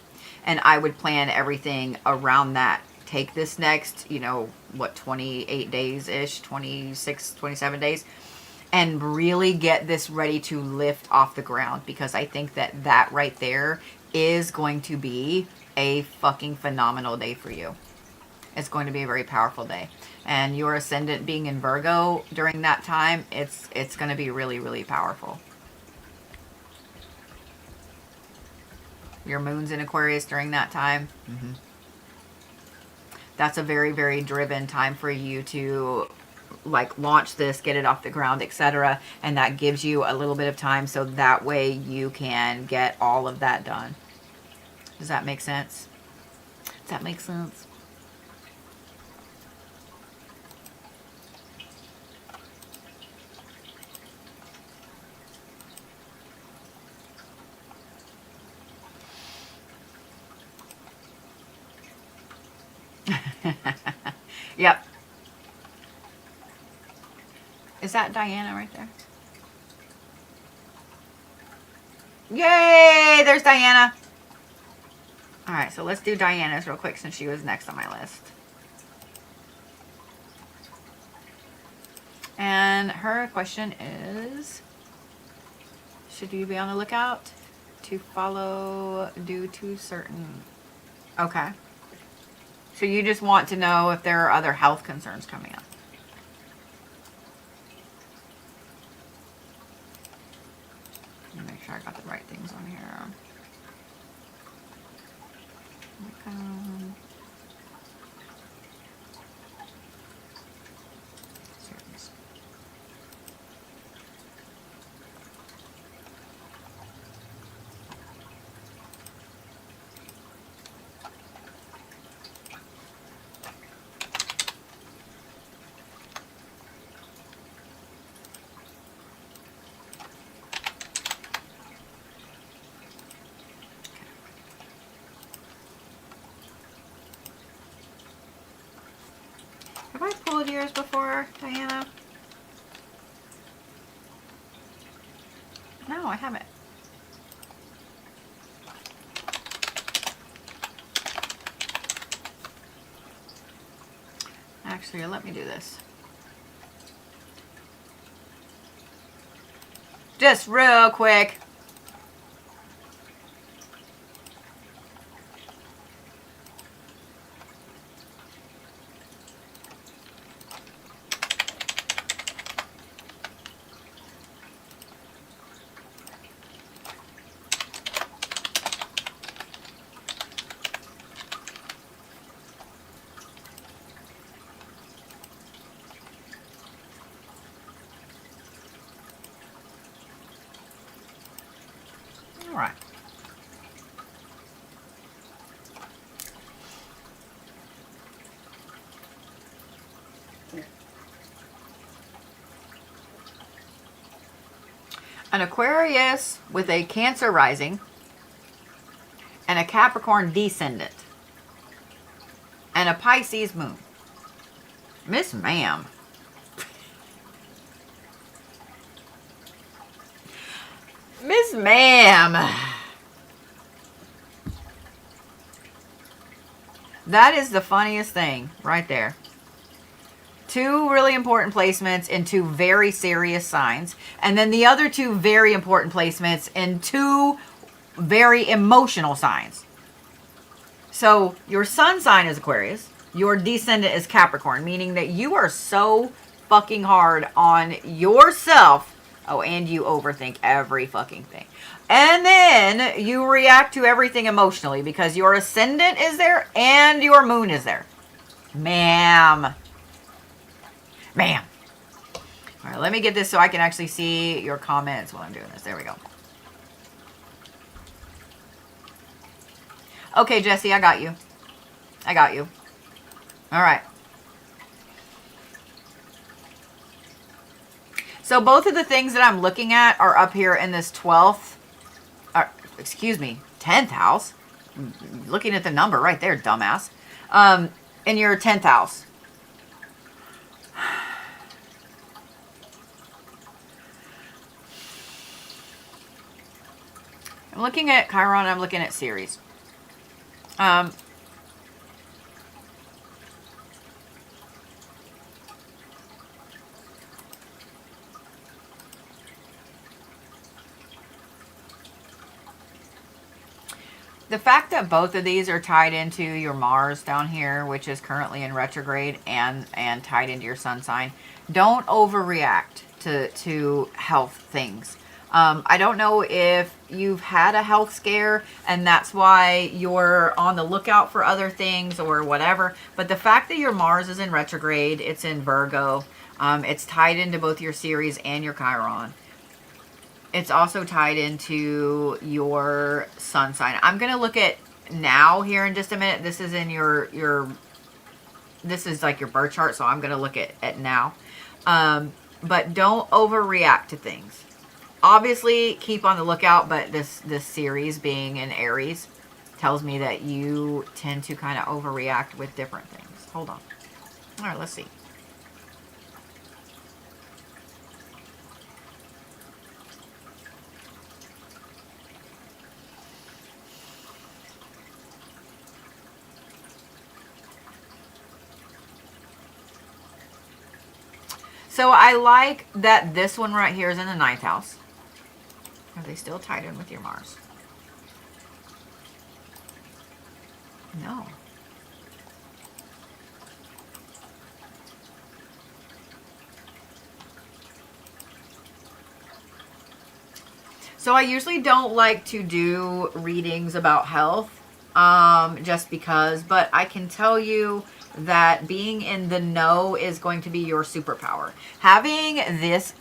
And I would plan everything around that. Take this next, 28 days-ish, 26, 27 days, and really get this ready to lift off the ground, because I think that right there is going to be a fucking phenomenal day for you. It's going to be a very powerful day. And your ascendant being in Virgo during that time, it's going to be really, really powerful. Your moon's in Aquarius during that time. Mm-hmm. That's a very, very driven time for you to like launch this, get it off the ground, etc. And that gives you a little bit of time, so that way you can get all of that done. Does that make sense? Does that make sense? Yep. Is that Diana right there? Yay! There's Diana. Alright, so let's do Diana's real quick since she was next on my list. And her question is, should you be on the lookout to follow due to certain... Okay. So you just want to know if there are other health concerns coming up. Let me make sure I got the right things on here. Okay. Have I pulled yours before, Diana? No, I haven't. Actually, let me do this. Just real quick. right. An Aquarius with a Cancer rising and a Capricorn descendant and a Pisces moon. Miss Ma'am. Miss Ma'am. That is the funniest thing right there. Two really important placements in two very serious signs. And then the other two very important placements in two very emotional signs. So your sun sign is Aquarius. Your descendant is Capricorn. Meaning that you are so fucking hard on yourself. Oh, and you overthink every fucking thing. And then you react to everything emotionally. Because your ascendant is there and your moon is there. Ma'am. Ma'am. All right, let me get this so I can actually see your comments while I'm doing this. There we go. Okay, Jesse, I got you. I got you. All right. So both of the things that I'm looking at are up here in this 10th house. Looking at the number right there, dumbass. In your 10th house. I'm looking at Chiron, I'm looking at Ceres. The fact that both of these are tied into your Mars down here, which is currently in retrograde, and tied into your sun sign, don't overreact to health things. I don't know if you've had a health scare and that's why you're on the lookout for other things or whatever. But the fact that your Mars is in retrograde, it's in Virgo, it's tied into both your Ceres and your Chiron. It's also tied into your sun sign. I'm going to look at now here in just a minute. This is in this is like your birth chart. So I'm going to look at now. But don't overreact to things. Obviously, keep on the lookout, but this series being in Aries tells me that you tend to kind of overreact with different things. Hold on. All right, let's see. So I like that this one right here is in the 9th house. Are they still tied in with your Mars? No. So I usually don't like to do readings about health, just because, but I can tell you that being in the know is going to be your superpower. Having this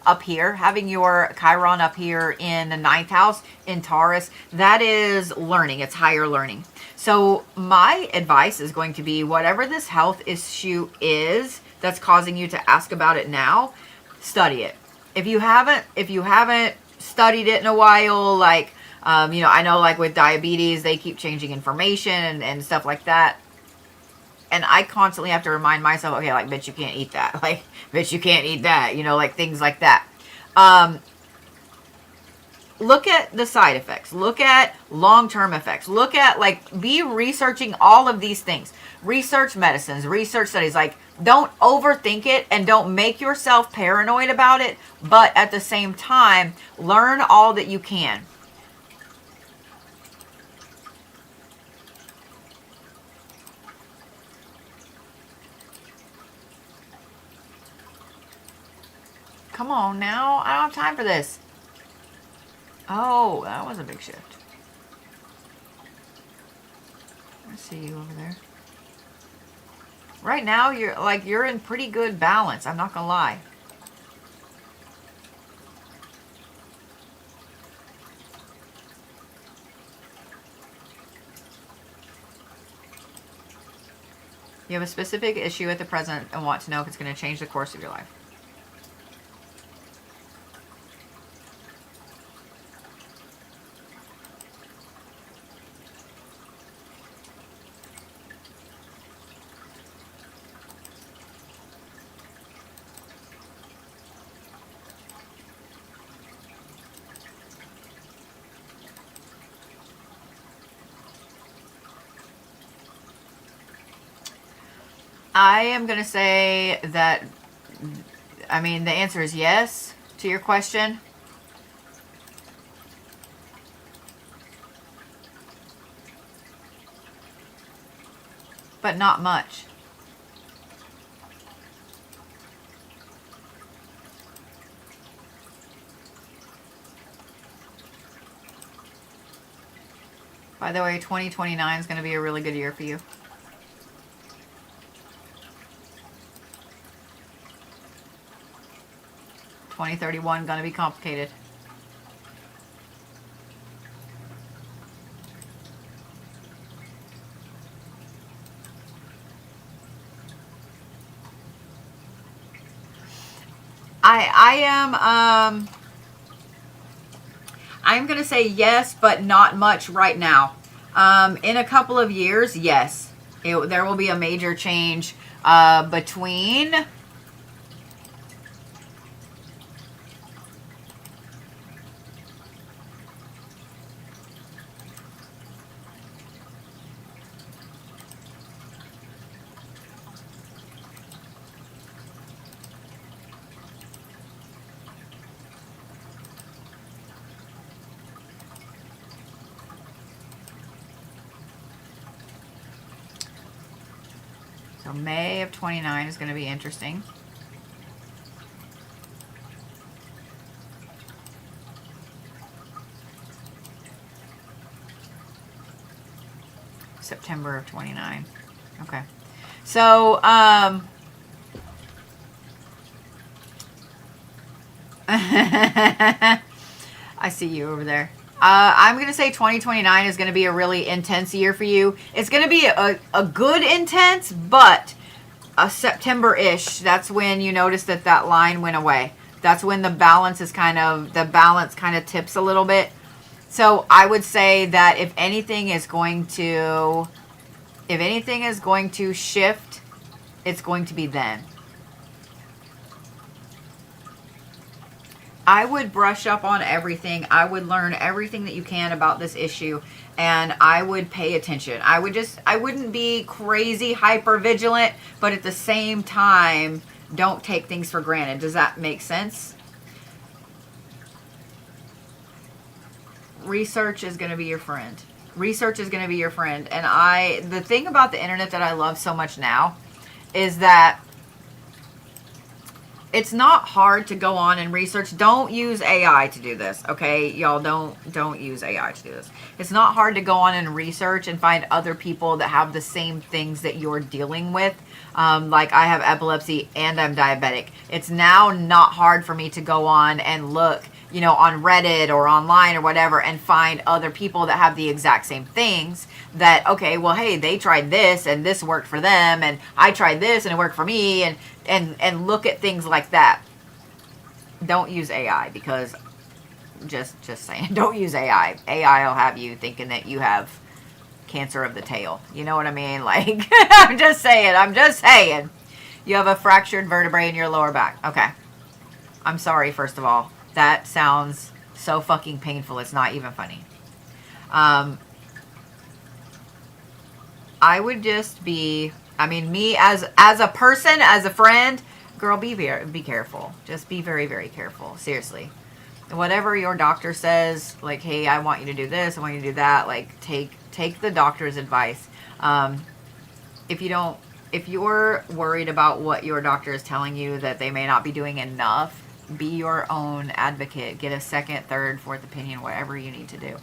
up here, having your Chiron up here in the 9th house in Taurus, that is learning. It's higher learning. So my advice is going to be whatever this health issue is that's causing you to ask about it now, study it. If you haven't studied it in a while, like, I know like with diabetes, they keep changing information and stuff like that. And I constantly have to remind myself, okay, like, bitch, you can't eat that. Like, bitch, you can't eat that. Like things like that. Look at the side effects. Look at long-term effects. Look at, like, be researching all of these things. Research medicines, research studies. Like, don't overthink it and don't make yourself paranoid about it. But at the same time, learn all that you can. Come on now. I don't have time for this. Oh, that was a big shift. I see you over there. Right now, you're in pretty good balance. I'm not going to lie. You have a specific issue at the present and want to know if it's going to change the course of your life. I am going to say that, I mean, the answer is yes to your question. But not much. By the way, 2029 is going to be a really good year for you. 2031 gonna be complicated. I'm gonna say yes, but not much right now. In a couple of years, yes, there will be a major change between. So May of 29 is going to be interesting. September of 29. Okay. So, I see you over there. I'm going to say 2029 is going to be a really intense year for you. It's going to be a good intense, but a September-ish. That's when you notice that line went away. That's when the balance kind of tips a little bit. So I would say that if anything is going to shift, it's going to be then. I would brush up on everything. I would learn everything that you can about this issue, and I would pay attention. I wouldn't be crazy hyper vigilant, but at the same time, don't take things for granted. Does that make sense? Research is going to be your friend. Research is going to be your friend. And the thing about the internet that I love so much now is that it's not hard to go on and research. Don't use AI to do this, okay? Y'all don't use AI to do this. It's not hard to go on and research and find other people that have the same things that you're dealing with. Like I have epilepsy and I'm diabetic. It's now not hard for me to go on and look, on Reddit or online or whatever and find other people that have the exact same things that, okay, well, hey, they tried this and this worked for them and I tried this and it worked for me and look at things like that. Don't use AI because just saying, don't use AI. AI will have you thinking that you have cancer of the tail. You know what I mean? Like, I'm just saying. You have a fractured vertebrae in your lower back. Okay. I'm sorry, first of all. That sounds so fucking painful. It's not even funny. I would just be, me as a person, as a friend, girl, be careful. Just be very, very careful. Seriously. Whatever your doctor says, like, hey, I want you to do this, I want you to do that, like, take the doctor's advice. If you're worried about what your doctor is telling you that they may not be doing enough, be your own advocate. Get a second, third, fourth opinion, whatever you need to do.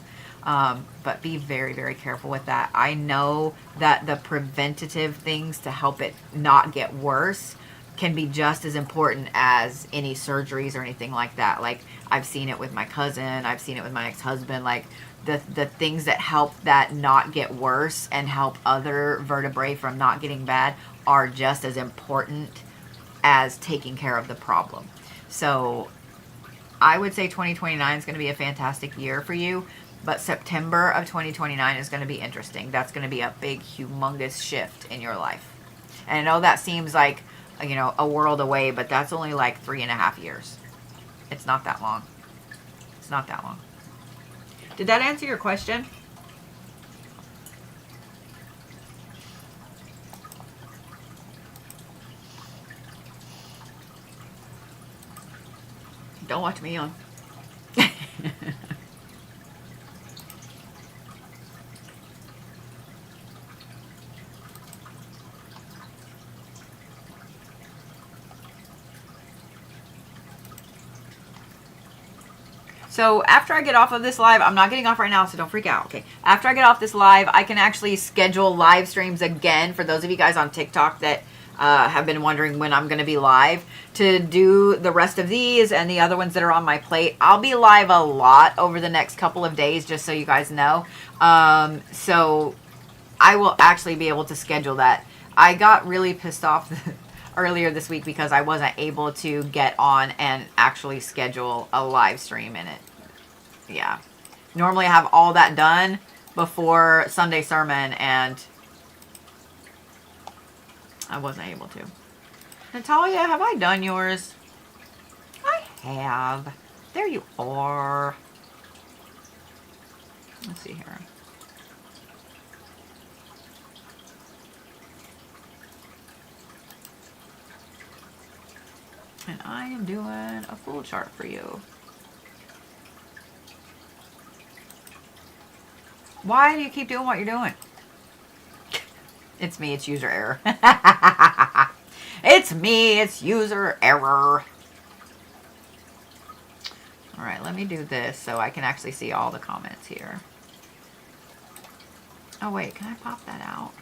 But be very, very careful with that. I know that the preventative things to help it not get worse can be just as important as any surgeries or anything like that. Like, I've seen it with my cousin, I've seen it with my ex-husband. Like, the things that help that not get worse and help other vertebrae from not getting bad are just as important as taking care of the problem. So I would say 2029 is going to be a fantastic year for you, but September of 2029 is going to be interesting. That's going to be a big, humongous shift in your life. And I know that seems like, you know, a world away, but that's only like 3.5 years. It's not that long. It's not that long. Did that answer your question? Don't watch me on. So after I get off of this live, I'm not getting off right now, so don't freak out, okay? After I get off this live, I can actually schedule live streams again for those of you guys on TikTok that have been wondering when I'm going to be live to do the rest of these and the other ones that are on my plate. I'll be live a lot over the next couple of days, just so you guys know. So I will actually be able to schedule that. I got really pissed off earlier this week because I wasn't able to get on and actually schedule a live stream in it. Yeah. Normally I have all that done before Sunday sermon and I wasn't able to. Natalia, have I done yours? I have. There you are. Let's see here. And I am doing a full chart for you. Why do you keep doing what you're doing? It's me, it's user error. It's me, it's user error. Alright, let me do this so I can actually see all the comments here. Oh wait, can I pop that out?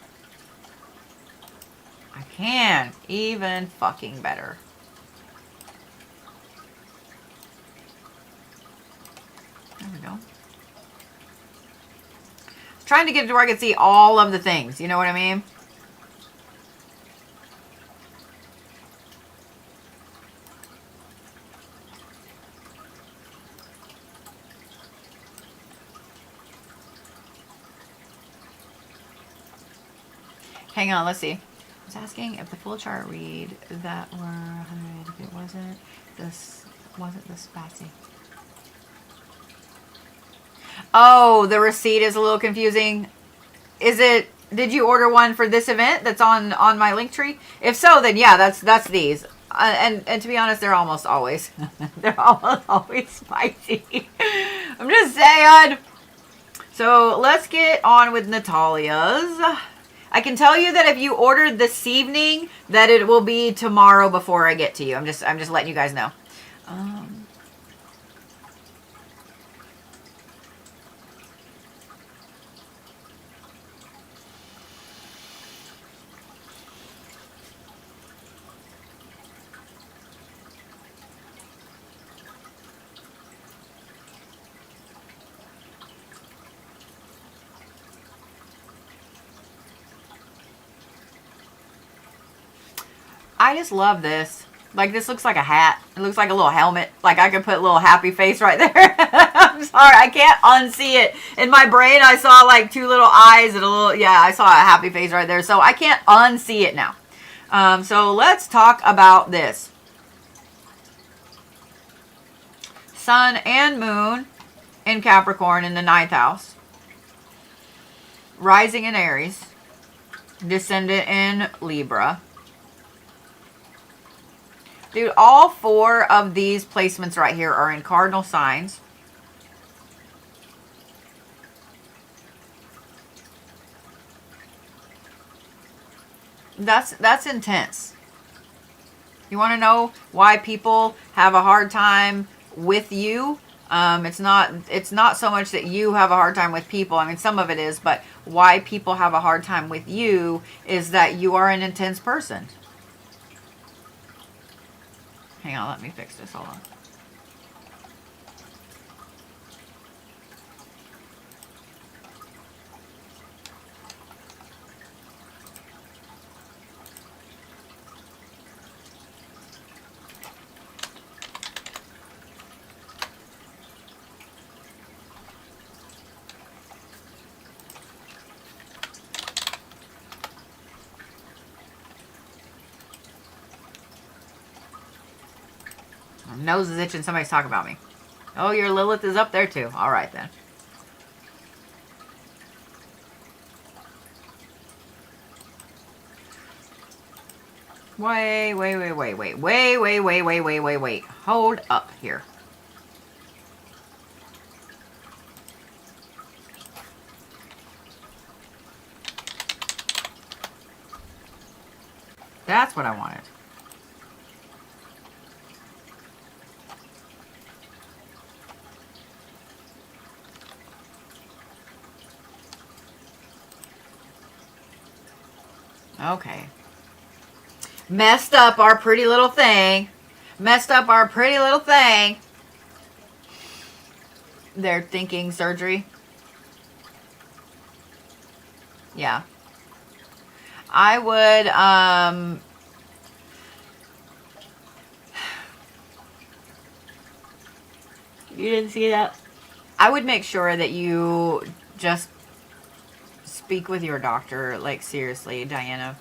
I can. Even fucking better. There we go. Trying to get it to where I can see all of the things. You know what I mean? Hang on, let's see. I was asking if the full chart read that were 100, if it wasn't this spicy. Oh, the receipt is a little confusing. Is it, did you order one for this event that's on my link tree? If so, then yeah, that's these. And to be honest, they're almost always, they're almost always spicy. I'm just saying. So let's get on with Natalia's. I can tell you that if you ordered this evening, that it will be tomorrow before I get to you. I'm just letting you guys know. I just love this. Like, this looks like a hat. It looks like a little helmet. Like, I could put a little happy face right there. I'm sorry. I can't unsee it. In my brain, I saw, like, two little eyes and a little... Yeah, I saw a happy face right there. So, I can't unsee it now. So, let's talk about this. Sun and Moon in Capricorn in the 9th house. Rising in Aries. Descendant in Libra. Dude, all 4 of these placements right here are in cardinal signs. That's intense. You want to know why people have a hard time with you? It's not so much that you have a hard time with people. I mean, some of it is, but why people have a hard time with you is that you are an intense person. Hang on, let me fix this. Hold on. My nose is itching. Somebody's talking about me. Oh, your Lilith is up there too. All right then. Wait. Hold up here. That's what I wanted. Okay. Messed up our pretty little thing. Messed up our pretty little thing. They're thinking surgery. Yeah. I would, you didn't see that? I would make sure that you just speak with your doctor, like seriously, Diana.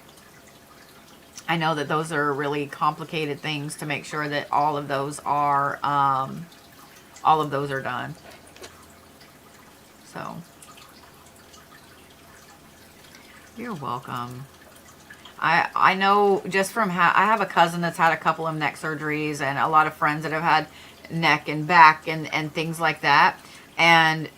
I know that those are really complicated things to make sure that all of those are done. So, you're welcome. I know just from I have a cousin that's had a couple of neck surgeries and a lot of friends that have had neck and back and things like that. And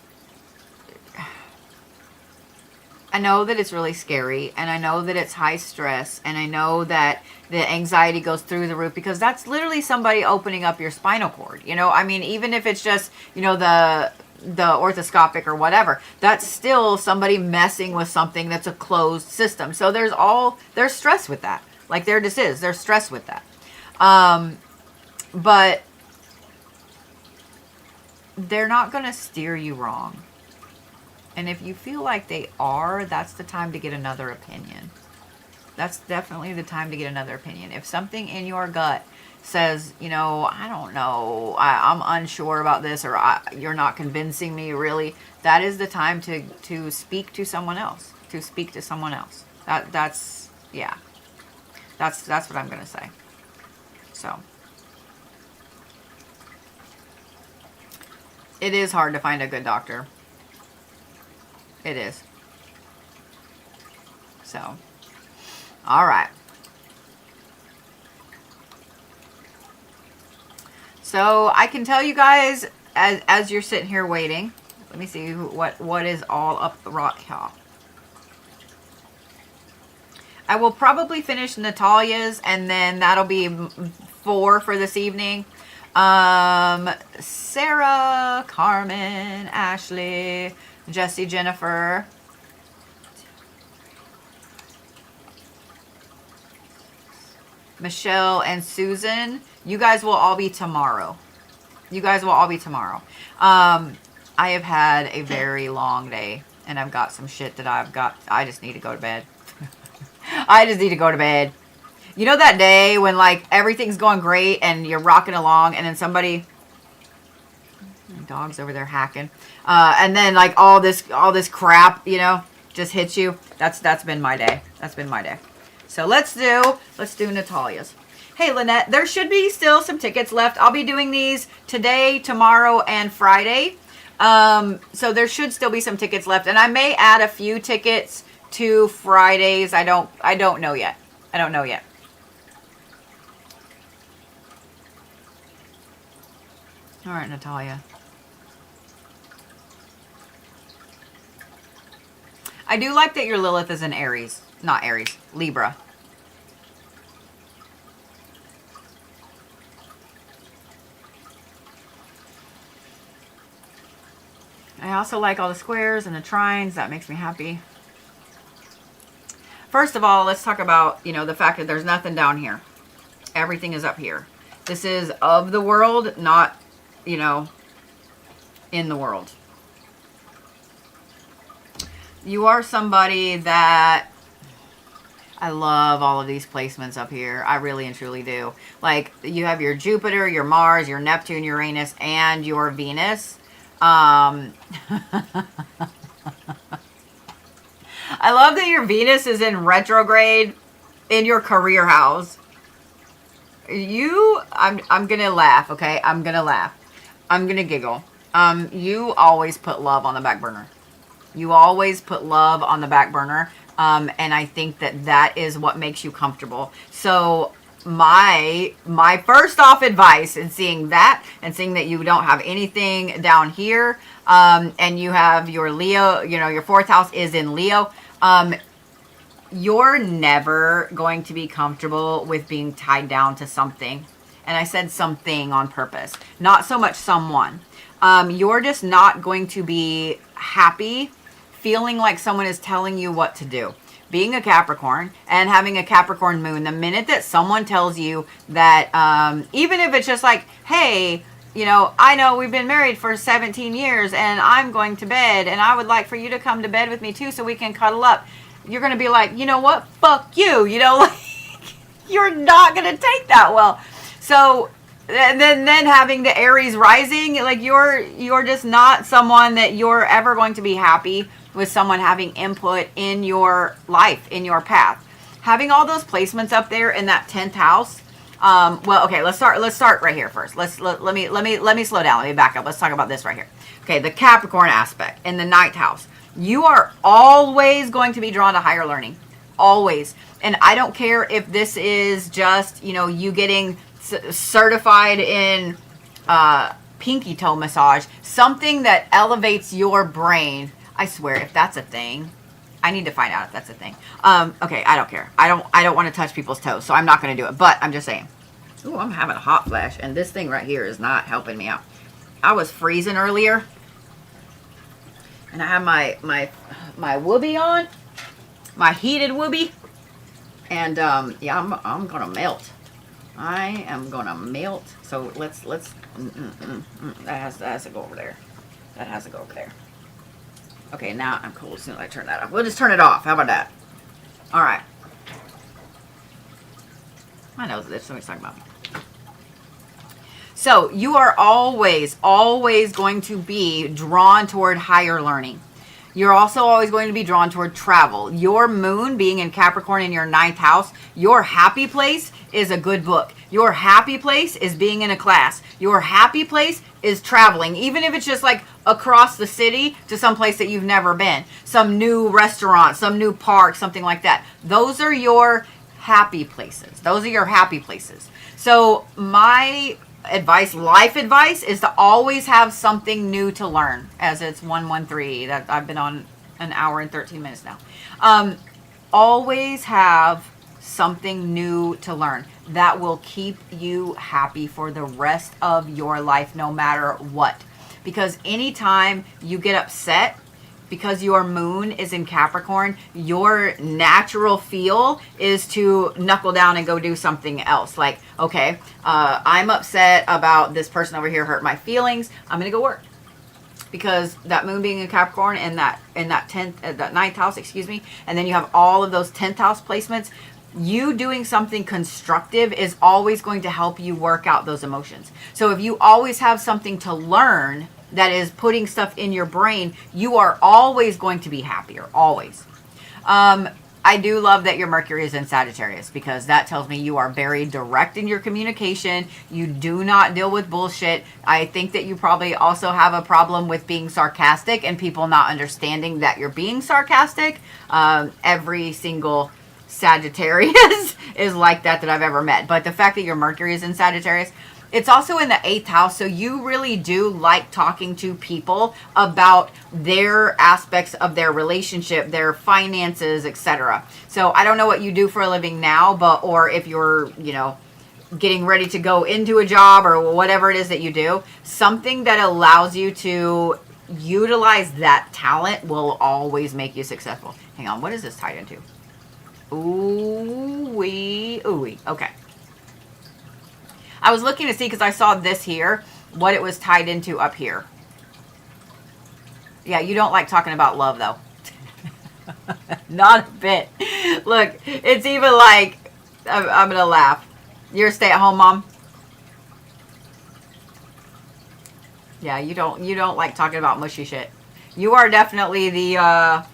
I know that it's really scary, and I know that it's high stress, and I know that the anxiety goes through the roof, because that's literally somebody opening up your spinal cord. You know, I mean, even if it's just, you know, the orthoscopic or whatever, that's still somebody messing with something that's a closed system. So there's stress with that. Like there just is. There's stress with that. But they're not going to steer you wrong. And if you feel like they are, that's the time to get another opinion. That's definitely the time to get another opinion. If something in your gut says, you know, I don't know, I'm unsure about this, or you're not convincing me really, that is the time to speak to someone else. To speak to someone else. That's yeah. That's what I'm going to say. So. It is hard to find a good doctor. It is. So, all right. So I can tell you guys as you're sitting here waiting. Let me see what is all up the rock here. I will probably finish Natalia's, and then that'll be 4 for this evening. Sarah, Carmen, Ashley, Jesse, Jennifer, Michelle, and Susan. You guys will all be tomorrow. You guys will all be tomorrow. I have had a very long day, and I've got some shit that I just need to go to bed. I just need to go to bed. You know that day when like everything's going great and you're rocking along, and then somebody, dog's over there hacking, and then like all this crap, you know, just hits you. That's been my day. That's been my day. So let's do Natalia's. Hey Lynette, there should be still some tickets left. I'll be doing these today, tomorrow, and Friday. So there should still be some tickets left, and I may add a few tickets to Fridays. I don't know yet. I don't know yet. All right, Natalia. I do like that your Lilith is in Aries. Not Aries, Libra. I also like all the squares and the trines. That makes me happy. First of all, let's talk about, you know, the fact that there's nothing down here. Everything is up here. This is of the world, not, you know, in the world. You are somebody that, I love all of these placements up here. I really and truly do. Like, you have your Jupiter, your Mars, your Neptune, Uranus, and your Venus. I love that your Venus is in retrograde in your career house. I'm gonna laugh, okay? I'm gonna laugh. I'm gonna giggle. You always put love on the back burner. You always put love on the back burner. And I think that is what makes you comfortable. So my first off advice in seeing that and seeing that you don't have anything down here, and you have your Leo, you know, your 4th house is in Leo, you're never going to be comfortable with being tied down to something. And I said something on purpose, not so much someone. You're just not going to be happy feeling like someone is telling you what to do. Being a Capricorn and having a Capricorn moon, the minute that someone tells you that, even if it's just like, hey, you know, I know we've been married for 17 years and I'm going to bed and I would like for you to come to bed with me too so we can cuddle up. You're going to be like, you know what? Fuck you. You know, like, you're not going to take that well. So and then having the Aries rising, like you're just not someone that you're ever going to be happy with someone having input in your life, in your path. Having all those placements up there in that 10th house. Well, okay, let's start right here first. Let me slow down. Let me back up. Let's talk about this right here. Okay, the Capricorn aspect in the 9th house. You are always going to be drawn to higher learning. Always. And I don't care if this is just, you know, you getting certified in pinky toe massage, something that elevates your brain. I swear, if that's a thing, I need to find out if that's a thing. Okay, I don't care. I don't want to touch people's toes, so I'm not going to do it. But I'm just saying. Ooh, I'm having a hot flash, and this thing right here is not helping me out. I was freezing earlier, and I have my whoopee on, my heated whoopee, and yeah, I'm gonna melt. I am gonna melt. So let's that has to go over there. That has to go over there. Okay, now I'm cool as soon as I turn that off. We'll just turn it off. How about that? All right. I know there's something talking about. So you are always going to be drawn toward higher learning. You're also always going to be drawn toward travel. Your moon being in Capricorn in your 9th house, your happy place is a good book. Your happy place is being in a class. Your happy place is traveling, even if it's just like across the city to some place that you've never been. Some new restaurant, some new park, something like that. Those are your happy places. Those are your happy places. So my advice, life advice, is to always have something new to learn, as it's 113 that I've been on an hour and 13 minutes now. Always have something new to learn that will keep you happy for the rest of your life, no matter what. Because anytime you get upset because your moon is in Capricorn, your natural feel is to knuckle down and go do something else. Like, okay, I'm upset about this person over here hurt my feelings. I'm going to go work. Because that moon being in Capricorn and that 9th house, excuse me, and then you have all of those 10th house placements, you doing something constructive is always going to help you work out those emotions. So if you always have something to learn that is putting stuff in your brain, you are always going to be happier, always. I do love that your Mercury is in Sagittarius, because that tells me you are very direct in your communication. You do not deal with bullshit. I think that you probably also have a problem with being sarcastic and people not understanding that you're being sarcastic. Every single Sagittarius is like that I've ever met. But the fact that your Mercury is in Sagittarius, it's also in the 8th house, so you really do like talking to people about their aspects of their relationship, their finances, etc. So I don't know what you do for a living now, or if you're, getting ready to go into a job or whatever it is that you do, something that allows you to utilize that talent will always make you successful. Hang on, what is this tied into? Ooh-wee, ooh-wee. Okay. I was looking to see, because I saw this here, what it was tied into up here. Yeah, you don't like talking about love, though. Not a bit. Look, it's even like, I'm going to laugh. You're a stay-at-home mom? Yeah, you don't like talking about mushy shit. You are definitely the, are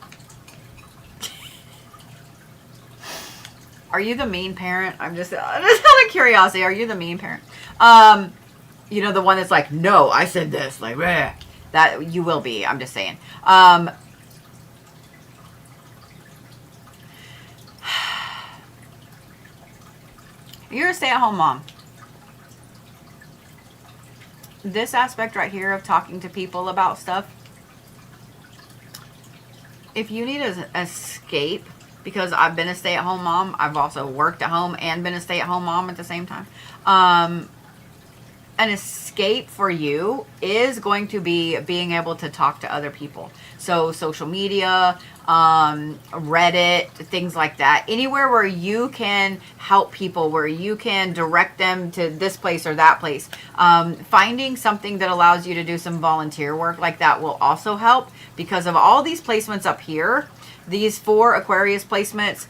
you the mean parent? I'm just out of curiosity. Are you the mean parent? You know, the one that's like, no, I said this, like, bleh. That you will be. I'm just saying. You're a stay-at-home mom. This aspect right here of talking to people about stuff, if you need an escape, because I've been a stay-at-home mom, I've also worked at home and been a stay-at-home mom at the same time. An escape for you is going to be being able to talk to other people. So social media, Reddit, things like that. Anywhere where you can help people, where you can direct them to this place or that place. Finding something that allows you to do some volunteer work like that will also help, because of all these placements up here, these 4 Aquarius placements,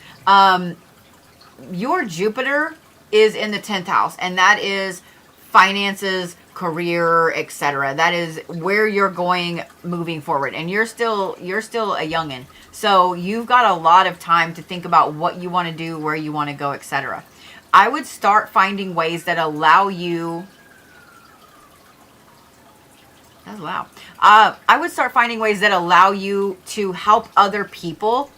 your Jupiter is in the 10th house, and that is finances, career, etc. That is where you're going moving forward, and you're still a youngin', so you've got a lot of time to think about what you want to do, where you want to go, etc. I would start finding ways that allow you. That's loud. I would start finding ways that allow you to help other people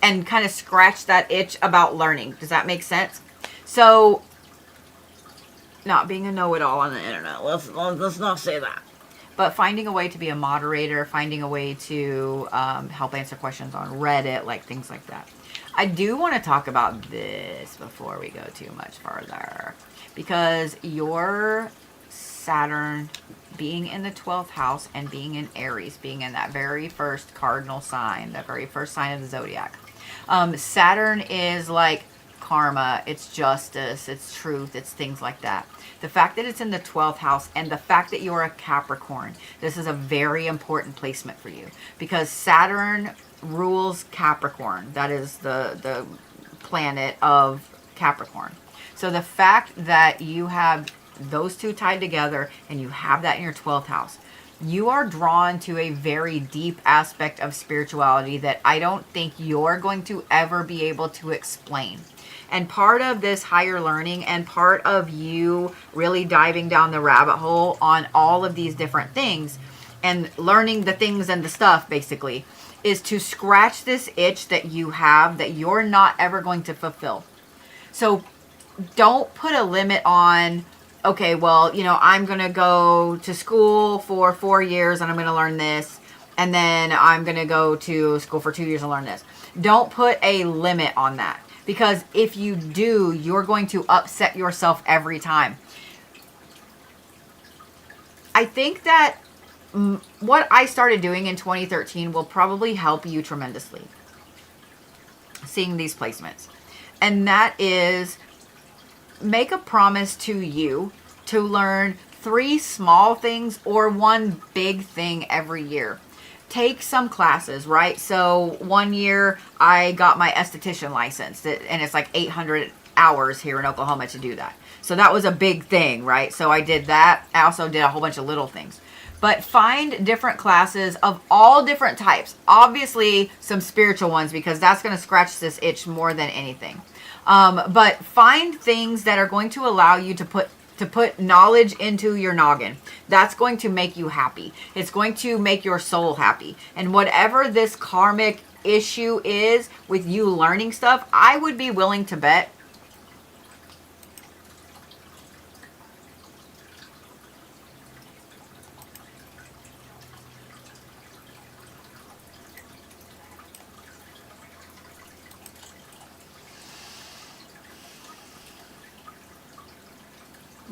and kind of scratch that itch about learning. Does that make sense? So, not being a know-it-all on the internet. Let's not say that. But finding a way to be a moderator, finding a way to help answer questions on Reddit, like things like that. I do want to talk about this before we go too much farther, because your Saturn being in the 12th house and being in Aries, being in that very first cardinal sign, the very first sign of the zodiac. Saturn is like karma, it's justice, it's truth, it's things like that. The fact that it's in the 12th house and the fact that you're a Capricorn, this is a very important placement for you, because Saturn rules Capricorn. That is the planet of Capricorn. So the fact that you have those two tied together and you have that in your 12th house, you are drawn to a very deep aspect of spirituality that I don't think you're going to ever be able to explain. And part of this higher learning and part of you really diving down the rabbit hole on all of these different things and learning the things and the stuff basically is to scratch this itch that you have that you're not ever going to fulfill. So don't put a limit on, okay, well, you know, I'm going to go to school for 4 years and I'm going to learn this. And then I'm going to go to school for 2 years and learn this. Don't put a limit on that. Because if you do, you're going to upset yourself every time. I think that what I started doing in 2013 will probably help you tremendously. Seeing these placements. And that is, make a promise to you to learn 3 small things or 1 big thing every year. Take some classes, right? So 1 year I got my esthetician license, and it's like 800 hours here in Oklahoma to do that. So that was a big thing, right? So I did that. I also did a whole bunch of little things. But find different classes of all different types. Obviously some spiritual ones, because that's going to scratch this itch more than anything. But find things that are going to allow you to put knowledge into your noggin. That's going to make you happy. It's going to make your soul happy. And whatever this karmic issue is with you learning stuff, I would be willing to bet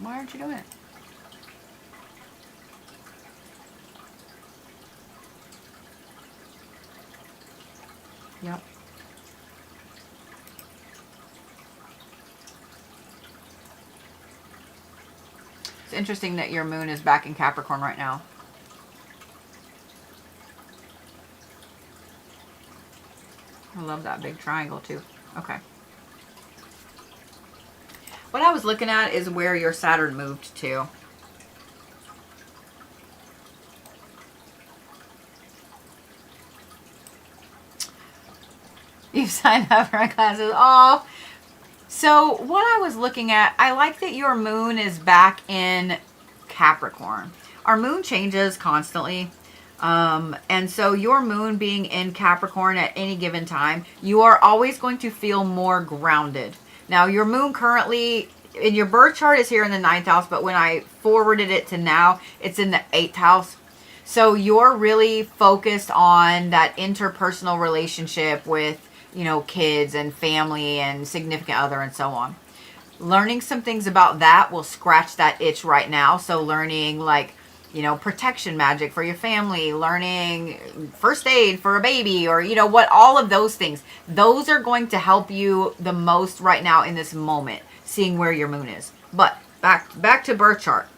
why aren't you doing it? Yep. It's interesting that your moon is back in Capricorn right now. I love that big triangle too. Okay. What I was looking at is where your Saturn moved to. You signed up for my classes. Oh. So what I was looking at, I like that your moon is back in Capricorn. Our moon changes constantly. And so your moon being in Capricorn at any given time, you are always going to feel more grounded. Now, your moon currently in your birth chart is here in the 9th house, but when I forwarded it to now, it's in the 8th house. So you're really focused on that interpersonal relationship with, you know, kids and family and significant other and so on. Learning some things about that will scratch that itch right now. So learning, like, you know, protection magic for your family, learning first aid for a baby, or, you know, what, all of those things. Those are going to help you the most right now in this moment, seeing where your moon is. But back to birth chart.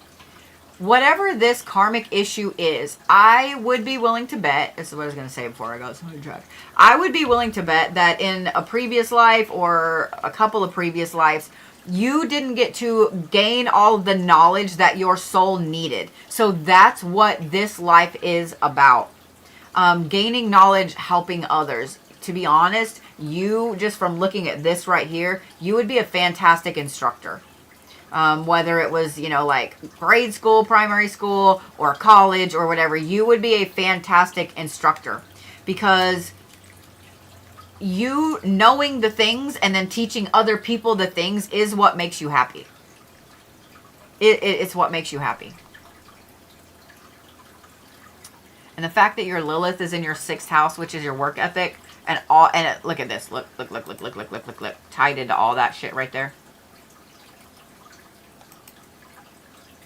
Whatever this karmic issue is, I would be willing to bet, this is what I was going to say before I go to my track. I would be willing to bet that in a previous life or a couple of previous lives, you didn't get to gain all the knowledge that your soul needed. So that's what this life is about. Gaining knowledge, helping others. To be honest, you, just from looking at this right here, you would be a fantastic instructor. Whether it was, you know, like grade school, primary school, or college or whatever, you would be a fantastic instructor, because you knowing the things and then teaching other people the things is what makes you happy. It's what makes you happy. And the fact that your Lilith is in your 6th house, which is your work ethic, and all, and look at this, look, tied into all that shit right there.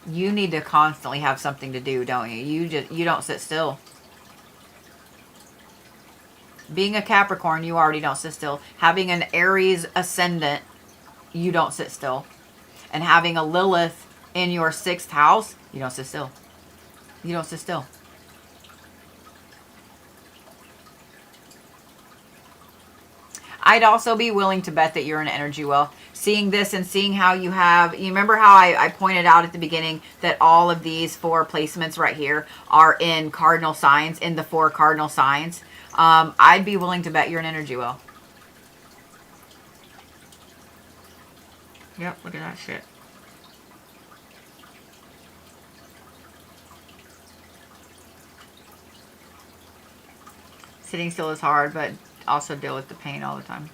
You need to constantly have something to do, don't you? You don't sit still. Being a Capricorn, you already don't sit still. Having an Aries ascendant, you don't sit still. And having a Lilith in your 6th house, you don't sit still. You don't sit still. I'd also be willing to bet that you're an energy well. Seeing this and seeing how you have, you remember how I pointed out at the beginning that all of these 4 placements right here are in cardinal signs, in the 4 cardinal signs. I'd be willing to bet you're an energy well. Yep, look at that shit. Sitting still is hard, but also deal with the pain all the time.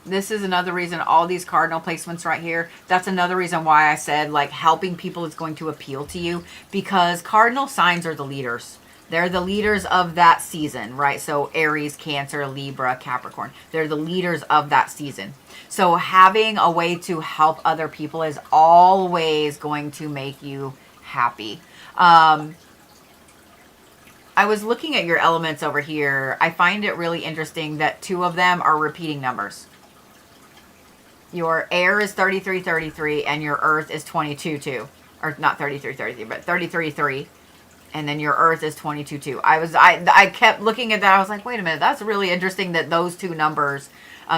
This is another reason, all these cardinal placements right here, that's another reason why I said, like, helping people is going to appeal to you, because cardinal signs are the leaders. They're the leaders of that season, right? So Aries, Cancer, Libra, Capricorn. They're the leaders of that season. So having a way to help other people is always going to make you happy. I was looking at your elements over here. I find it really interesting that 2 of them are repeating numbers. Your air is 3333 and your earth is 22-2. Or not 3333, but 33-3. And then your earth is 22-2. I kept looking at that. I was like, wait a minute. That's really interesting that those 2 numbers,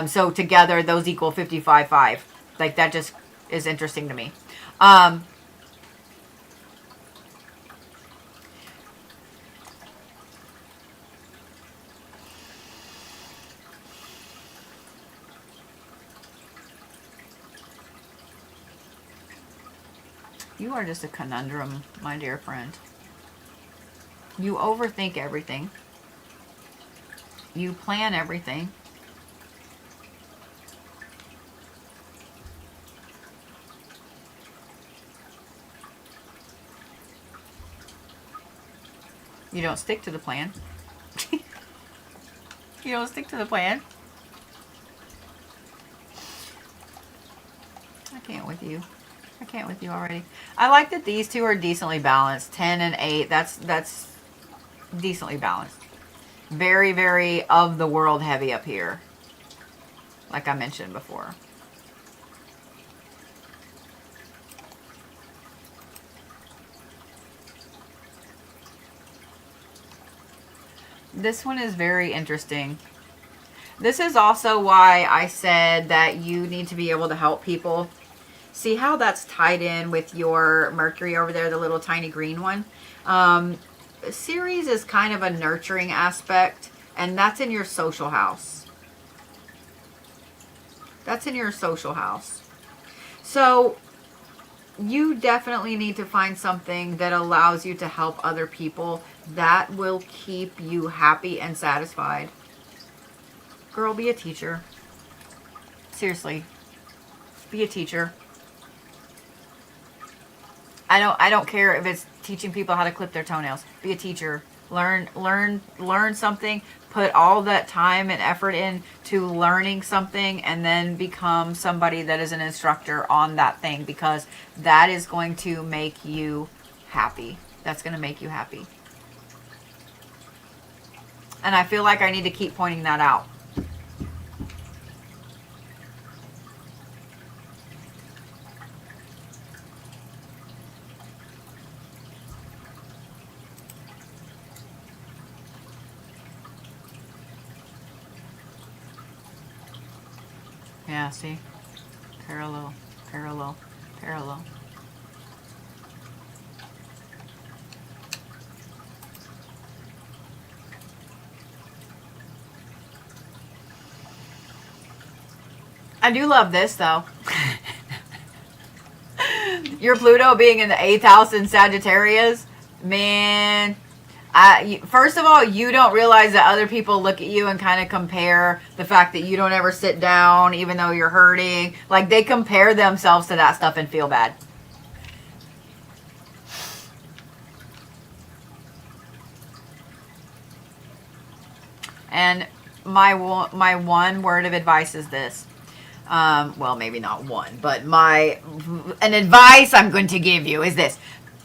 so together those equal 55-5. Like, that just is interesting to me. You are just a conundrum, my dear friend. You overthink everything. You plan everything. You don't stick to the plan. You don't stick to the plan. I can't with you. I can't with you already. I like that these 2 are decently balanced. 10 and 8. That's decently balanced. Very, very of the world heavy up here. like I mentioned before. This one is very interesting. This is also why I said that you need to be able to help people. See how that's tied in with your Mercury over there, the little tiny green one? Ceres is kind of a nurturing aspect, and that's in your social house. That's in your social house. So you definitely need to find something that allows you to help other people that will keep you happy and satisfied. Girl, be a teacher. Seriously. Be a teacher. I don't care if it's teaching people how to clip their toenails. Be a teacher. Learn something. Put all that time and effort into learning something, and then become somebody that is an instructor on that thing, because that is going to make you happy. That's going to make you happy. And I feel like I need to keep pointing that out. Yeah, see? Parallel, parallel, parallel. I do love this, though. Your Pluto being in the 8th house in Sagittarius, man. First of all, you don't realize that other people look at you and kind of compare the fact that you don't ever sit down even though you're hurting. Like, they compare themselves to that stuff and feel bad. And my one word of advice is this. Well, maybe not one, but an advice I'm going to give you is this.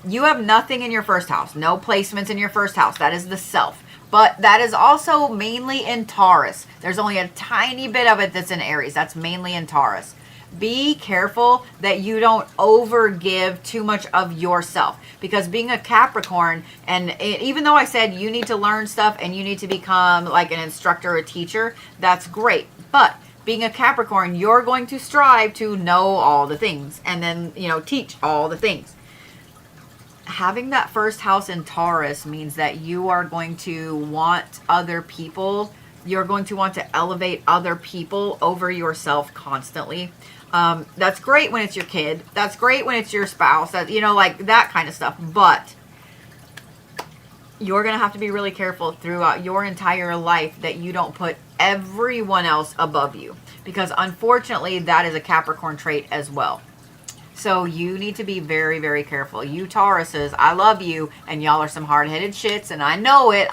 You have nothing in your first house. No placements in your first house. That is the self. But that is also mainly in Taurus. There's only a tiny bit of it that's in Aries. That's mainly in Taurus. Be careful that you don't overgive too much of yourself. Because being a Capricorn, and even though I said you need to learn stuff and you need to become like an instructor or a teacher, that's great. But being a Capricorn, you're going to strive to know all the things and then, teach all the things. Having that first house in Taurus means that you are going to want other people. You're going to want to elevate other people over yourself constantly. That's great when it's your kid. That's great when it's your spouse. That, like that kind of stuff. But you're going to have to be really careful throughout your entire life that you don't put everyone else above you. Because unfortunately, that is a Capricorn trait as well. So you need to be very, very careful. You Tauruses, I love you, and y'all are some hard-headed shits, and I know it,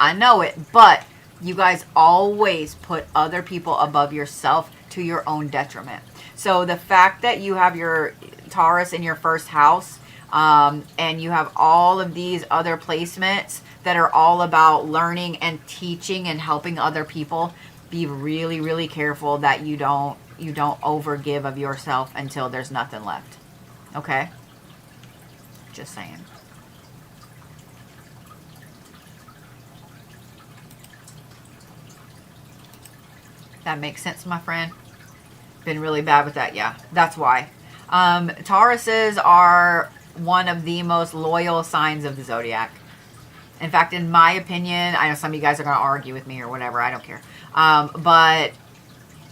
but you guys always put other people above yourself to your own detriment. So the fact that you have your Taurus in your first house, and you have all of these other placements that are all about learning and teaching and helping other people, be really, really careful that you don't overgive of yourself until there's nothing left. Okay? Just saying. That makes sense, my friend? Been really bad with that, yeah. That's why. Tauruses are one of the most loyal signs of the zodiac. In fact, in my opinion, I know some of you guys are going to argue with me or whatever. I don't care. But,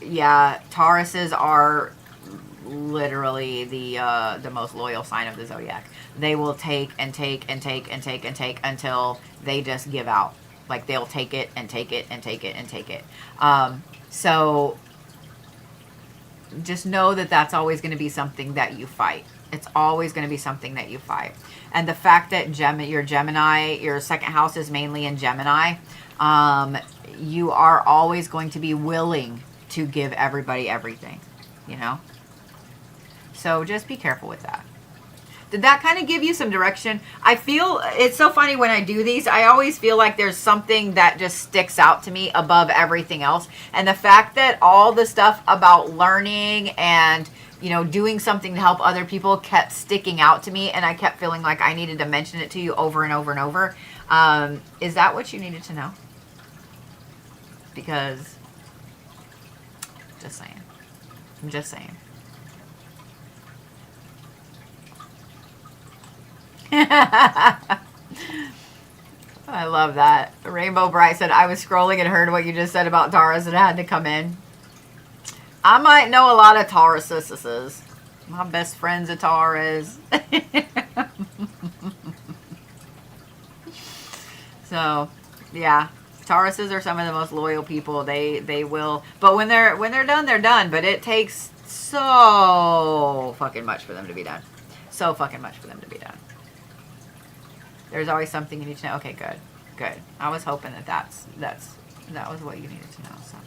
yeah, Tauruses are literally the most loyal sign of the zodiac. They will take and take and take and take and take until they just give out. Like, they'll take it and take it and take it and take it. So just know that that's always going to be something that you fight. It's always going to be something that you fight. And the fact that your Gemini, your second house is mainly in Gemini, you are always going to be willing to give everybody everything, So just be careful with that. Did that kind of give you some direction? I feel, it's so funny when I do these, I always feel like there's something that just sticks out to me above everything else. And the fact that all the stuff about learning and, you know, doing something to help other people kept sticking out to me, and I kept feeling like I needed to mention it to you over and over and over. Is that what you needed to know? Because, just saying. I'm just saying. I love that. Rainbow Bright said, I was scrolling and heard what you just said about Taurus and I had to come in. I might know a lot of Tauruses. My best friend's a Taurus. So, yeah. Tauruses are some of the most loyal people. They will, but when they're done, they're done. But it takes so fucking much for them to be done. So fucking much for them to be done. There's always something you need to know. Okay, good, good. I was hoping that was what you needed to know. So,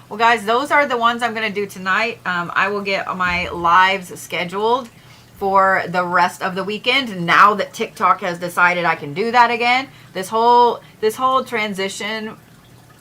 well, guys, those are the ones I'm gonna do tonight. I will get my lives scheduled for the rest of the weekend. Now that TikTok has decided I can do that again, this whole transition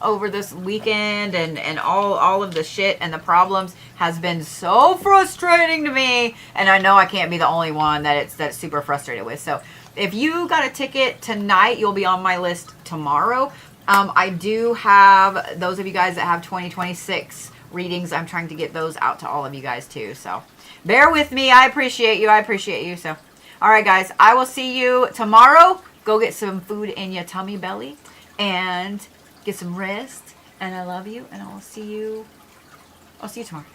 over this weekend and all of the shit and the problems has been so frustrating to me, and I know I can't be the only one that's super frustrated with. So if you got a ticket tonight, you'll be on my list tomorrow. I do have those of you guys that have 2026 readings. I'm trying to get those out to all of you guys too. So bear with me. I appreciate you. I appreciate you. So, all right, guys, I will see you tomorrow. Go get some food in your tummy belly and get some rest. And I love you. And I'll see you tomorrow.